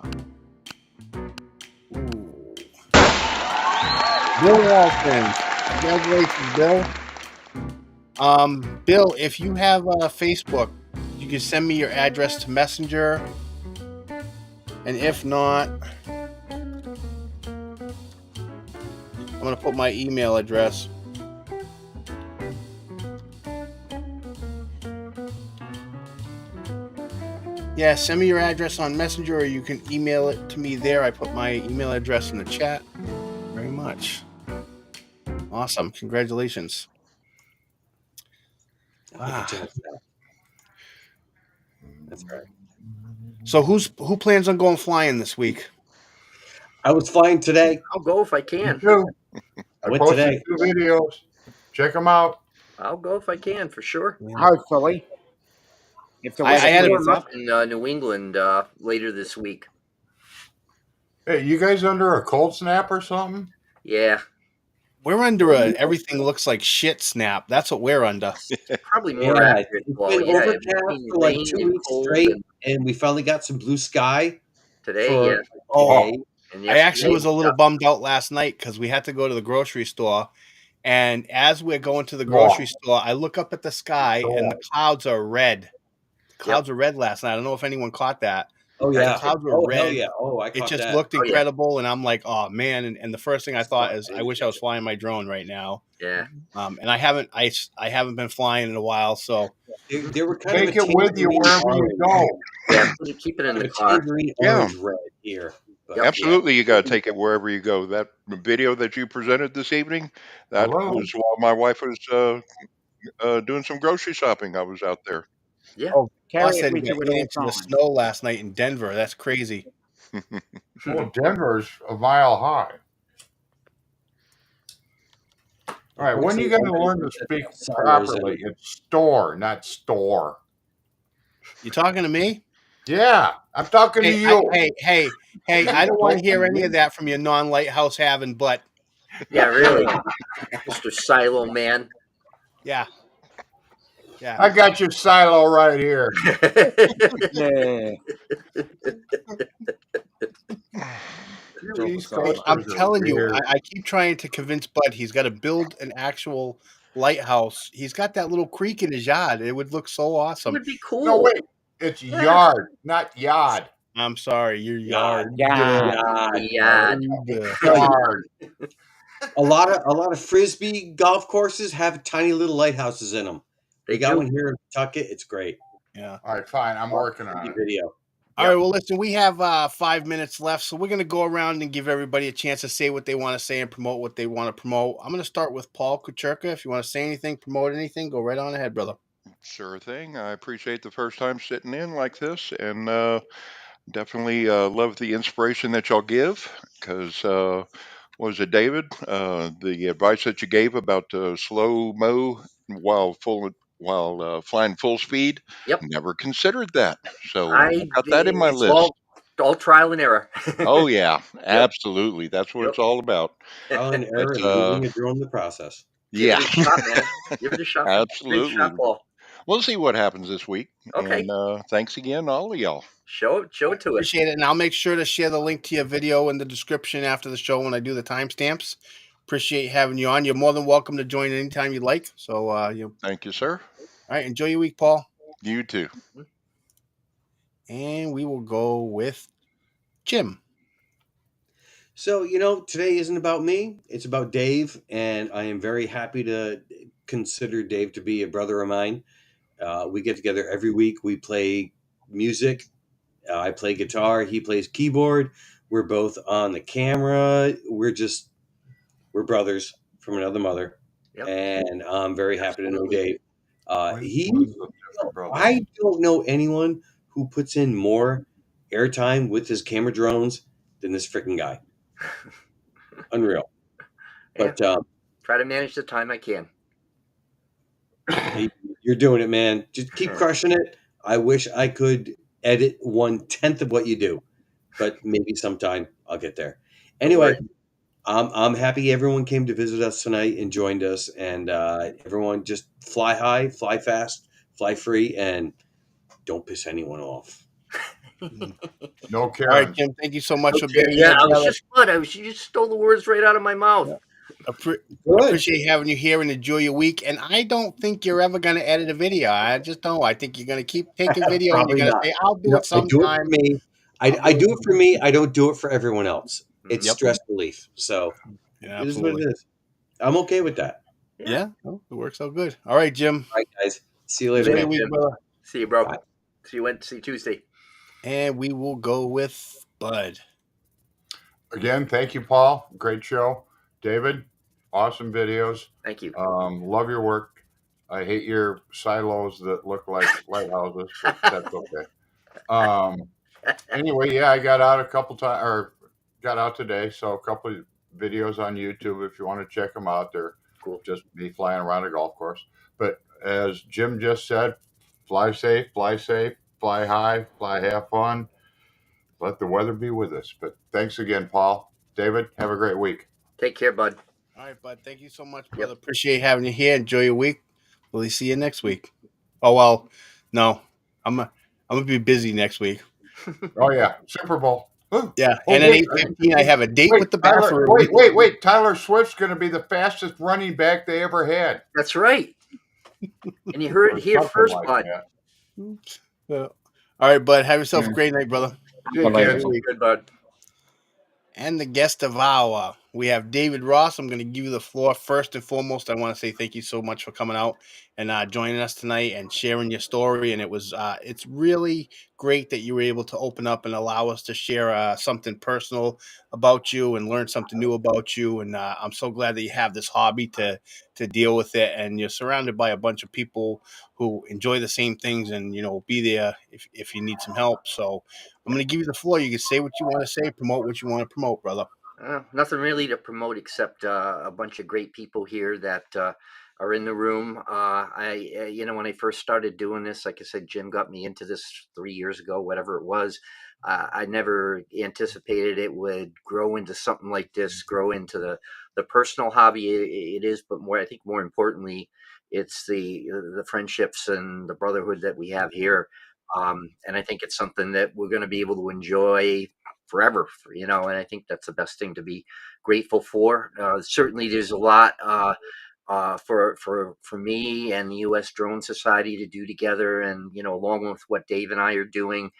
A: Ooh. Bill Walton. Congratulations, Bill. Bill, if you have Facebook, you can send me your address to Messenger. And if not, I'm going to put my email address. Yeah, send me your address on Messenger or you can email it to me there. I put my email address in the chat. Very much. Awesome. Congratulations. Wow.
D: That's right.
A: So who plans on going flying this week?
D: I was flying today.
C: I'll go if I can.
D: I went
E: posted
D: today.
E: 2 videos. Check them out.
C: I'll go if I can, for sure.
B: Hopefully. If the
A: I
B: weather
A: had a-
B: clears up.
C: in New England later this week.
E: Hey, you guys under a cold snap or something?
C: Yeah,
A: We're under a everything looks like shit snap. That's what we're under.
C: probably more
D: Yeah,
C: accurate.
D: it's
C: Well,
D: been
C: yeah,
D: overcast
C: between
D: for like
C: rain
D: 2
C: and
D: weeks
C: cold
D: straight,
C: and
D: and we finally got some blue sky
C: today.
D: for
C: Yeah,
A: Oh,
D: today.
C: And
A: I actually
C: yesterday
A: was a little bummed out last night because we had to go to the grocery store. And as we're going to the grocery store, I look up at the sky and the clouds are red. The clouds are red last night. I don't know if anyone caught that.
D: Oh
A: The
D: yeah.
A: clouds were
D: Oh hell
A: red.
D: yeah. Oh, I
A: It
D: caught
A: just
D: that.
A: looked
C: Oh, yeah.
A: incredible, and I'm like, oh man! And the first thing I thought is, I
D: didn't
A: wish I
D: catch
A: was
D: it.
A: flying my drone right now.
C: Yeah.
A: And I haven't been flying in a while, so
D: They were kind
E: Take
D: of a
E: it with you
D: tangerine
E: wherever you
D: orange.
E: go.
C: Yeah. Keep it in
D: Kind
C: the
D: of a
C: car.
D: tangerine
F: Yeah.
D: orange red here. But
C: Yep.
F: Absolutely, you got to take it wherever you go. That video that you presented this evening, that
E: Hello.
F: was while my wife was doing some grocery shopping. I was out there.
C: Yeah.
B: Oh, carry
A: Boss
B: it
A: said we
B: with you
A: got
B: at
A: 8
B: all
A: inches of
B: times.
A: snow last night in Denver. That's crazy.
E: Well, Denver's a mile high. All right, when are you going to learn to speak properly? It's store, not store.
A: You talking to me?
E: Yeah, I'm talking to
A: Hey,
E: you.
A: hey! I don't want to hear any of that from your non-lighthouse having butt.
C: Yeah. Really, Mr. Silo Man.
A: Yeah.
E: I got your silo right here.
B: Yeah.
E: You East
A: Hey,
E: Coasters
A: I'm
E: are
A: telling you,
E: weird.
A: I keep trying to convince Bud he's got to build an actual lighthouse. He's got that little creek in his yard. It would look so
C: It
A: awesome.
C: would be cool.
E: No, wait. It's yard, not yard.
A: I'm sorry, your yard.
B: Yeah.
C: Yard.
E: Yard.
D: A lot of frisbee golf courses have tiny little lighthouses in them.
C: They
D: We got
C: do.
D: one here in Pawtucket. It's great.
A: Yeah.
E: All right, fine. I'm working on it.
D: Video.
A: All right, well, listen, we have 5 minutes left, so we're going to go around and give everybody a chance to say what they want to say and promote what they want to promote. I'm going to start with Paul Kucherka. If you want to say anything, promote anything, go right on ahead, brother.
F: Sure thing. I appreciate the first time sitting in like this, and definitely love the inspiration that y'all give. Because what was it, David? The advice that you gave about slow mo while flying full speed.
C: Yep.
F: Never considered that. So
C: I
F: got that in my
C: it's
F: list.
C: all trial and error.
F: Oh yeah, absolutely. That's what
C: Yep.
F: it's all about.
D: Trial and error and
F: But,
D: moving a drone in the process.
F: Yeah,
C: Give it a shot, man. Give it a shot. Give it a
F: absolutely.
C: shot, Paul.
F: We'll see what happens this week.
C: Okay.
F: And thanks again, all of y'all.
C: Show it to us.
A: Appreciate it, and I'll make sure to share the link to your video in the description after the show when I do the timestamps. Appreciate having you on. You're more than welcome to join anytime you'd like. So,
F: Thank you, sir.
A: all right, enjoy your week, Paul.
F: You too.
A: And we will go with Jim.
D: So, today isn't about me. It's about Dave, and I am very happy to consider Dave to be a brother of mine. We get together every week. We play music. I play guitar. He plays keyboard. We're both on the camera. We're brothers from another mother.
C: Yep.
D: And I'm very happy to know Dave.
E: What is the different brother?
D: I don't know anyone who puts in more airtime with his camera drones than this freaking guy. Unreal.
C: Yeah.
D: But
C: Try to manage the time I can.
D: you're doing it, man. Just keep crushing it. I wish I could edit 1/10 of what you do, but maybe sometime I'll get there. Anyway, I'm happy everyone came to visit us tonight and joined us, and everyone just fly high, fly fast, fly free, and don't piss anyone off.
E: No
A: All
E: Karen.
A: right, Jim, thank you so much for being
C: Yeah,
A: here.
C: I was just good. You just stole the words right out of my mouth.
A: Yeah.
D: Good.
A: Appreciate having you here and enjoy your week. And I don't think you're ever going to edit a video. I just don't. I think you're going to keep taking video and you're
D: Probably
A: going to
D: not.
A: say, I'll do it
D: I do it
A: sometime.
D: for me. I do it for me. I don't do it for everyone else. It's
A: Yep.
D: stress relief. So
A: Yeah,
D: it is what
A: absolutely.
D: it is. I'm okay with that.
A: Yeah, well, it works out good. All right, Jim.
D: All right, guys. See you
A: Enjoy
D: later.
A: your week,
C: Jim.
A: brother.
C: See you, bro.
D: Bye.
C: See you Tuesday.
A: And we will go with Bud.
E: Again, thank you, Paul. Great show. David, awesome videos.
C: Thank you.
E: Love your work. I hate your silos that look like lighthouses, but that's okay. Anyway, yeah, I got out a couple times, or got out today, so a couple of videos on YouTube if you want to check them out. They're
C: Cool.
E: Just me flying around a golf course. But as Jim just said, fly safe, fly high, have fun. Let the weather be with us. But thanks again, Paul. David, have a great week.
C: Take care, bud.
A: All right, Bud. Thank you so much, brother. Appreciate having you here. Enjoy your week. We'll see you next week. Oh, well, no. I'm gonna be busy next week.
E: Oh, yeah. Super Bowl.
A: Yeah,
E: Oh,
A: and at
E: wait,
A: 8:15, I have a date with the
E: Tyler,
A: bathroom.
E: wait. Tyler Swift's going to be the fastest running back they ever had.
C: That's right. And you heard
E: Or
C: it here
E: something
C: first,
E: like
C: bud.
E: that.
A: Yeah. All right, bud. Have yourself a
B: Yeah.
A: great night, brother.
E: See you, kids.
B: Unbelievable.
C: Good, bud.
A: And the guest of hour, we have David Ross. I'm going to give you the floor. First and foremost, I want to say thank you so much for coming out and joining us tonight and sharing your story. And it's really great that you were able to open up and allow us to share something personal about you and learn something new about you. And I'm so glad that you have this hobby to deal with it, and you're surrounded by a bunch of people who enjoy the same things, and be there if you need some help. So I'm going to give you the floor. You can say what you want to say, promote what you want to promote, brother.
C: Nothing really to promote except a bunch of great people here that are in the room. When I first started doing this, like I said, Jim got me into this 3 years ago, whatever it was. I never anticipated it would grow into something like this, grow into the personal hobby it is, but I think more importantly, it's the friendships and the brotherhood that we have here. And I think it's something that we're going to be able to enjoy forever, and I think that's the best thing to be grateful for. Certainly, there's a lot for me and the U.S. Drone Society to do together, and along with what Dave and I are doing,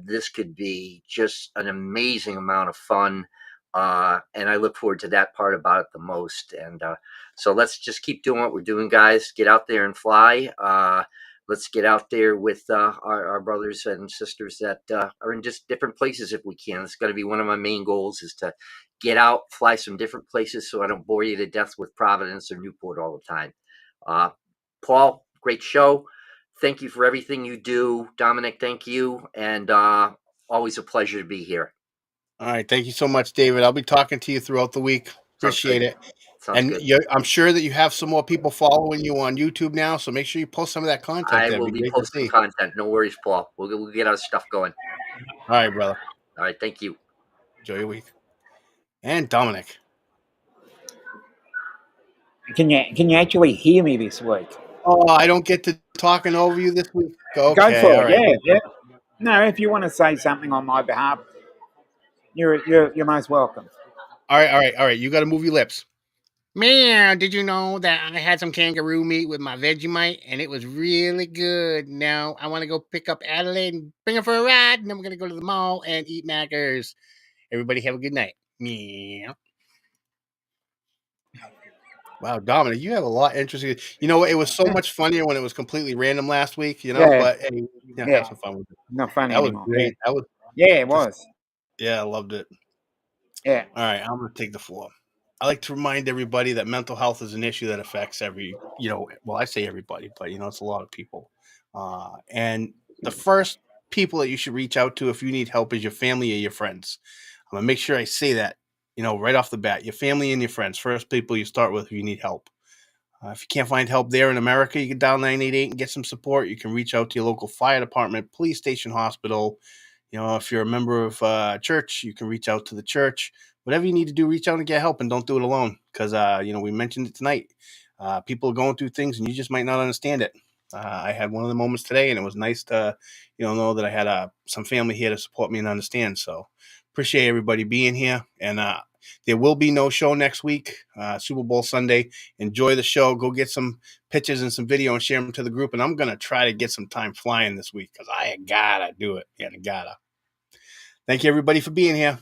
C: this could be just an amazing amount of fun. And I look forward to that part about it the most. And so let's just keep doing what we're doing, guys. Get out there and fly. Let's get out there with our brothers and sisters that are in just different places if we can. It's going to be one of my main goals, is to get out, fly some different places so I don't bore you to death with Providence or Newport all the time. Paul, great show. Thank you for everything you do. Dominic, thank you. And always a pleasure to be here.
A: All right. Thank you so much, David. I'll be talking to you throughout the week. Appreciate it.
C: Sounds good.
A: I'm sure that you have some more people following you on YouTube now, so make sure you post some of that content.
C: I
A: That'd
C: will
A: be
C: be
A: great to
C: posting
A: see.
C: content. No worries, Paul. We'll get our stuff going.
A: All right, brother.
C: All right. Thank you.
A: Enjoy your week. And Dominic.
B: Can you actually hear me this week?
A: Oh, I don't get to talking over you this week. Okay,
B: Go for
A: all
B: it.
A: right.
B: Yeah. No, if you want to say something on my behalf, you're most welcome.
A: All right. You got to move your lips. Man, did you know that I had some kangaroo meat with my Vegemite, and it was really good? Now I want to go pick up Adelaide and bring her for a ride, and then we're going to go to the mall and eat Mackers. Everybody have a good night. Meow. Wow, Dominic, you have a lot interesting. It was so much funnier when it was completely random last week,
B: Yeah.
A: but hey, have some fun with it.
B: Not funny
A: That was
B: anymore.
A: great.
B: Yeah, it was.
A: I loved it.
B: Yeah.
A: All right, I'm going to take the floor. I like to remind everybody that mental health is an issue that affects I say everybody, but it's a lot of people. And the first people that you should reach out to if you need help is your family or your friends. I'm going to make sure I say that, right off the bat, your family and your friends, first people you start with if you need help. If you can't find help there in America, you can dial 988 and get some support. You can reach out to your local fire department, police station, hospital. If you're a member of church, you can reach out to the church. Whatever you need to do, reach out and get help, and don't do it alone. Because, we mentioned it tonight. People are going through things, and you just might not understand it. I had one of the moments today, and it was nice to, know that I had some family here to support me and understand. So appreciate everybody being here. And there will be no show next week, Super Bowl Sunday. Enjoy the show. Go get some pictures and some video and share them to the group. And I'm going to try to get some time flying this week because I got to do it. I got to. Thank you, everybody, for being here.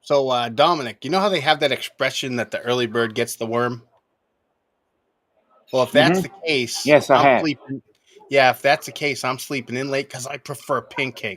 A: So, Dominic, you know how they have that expression that the early bird gets the worm? Well, if that's
B: Hmm.
A: the case,
B: Yes, I
A: I'm
B: have.
A: sleeping. Yeah, if that's the case, I'm sleeping in late because I prefer pancakes.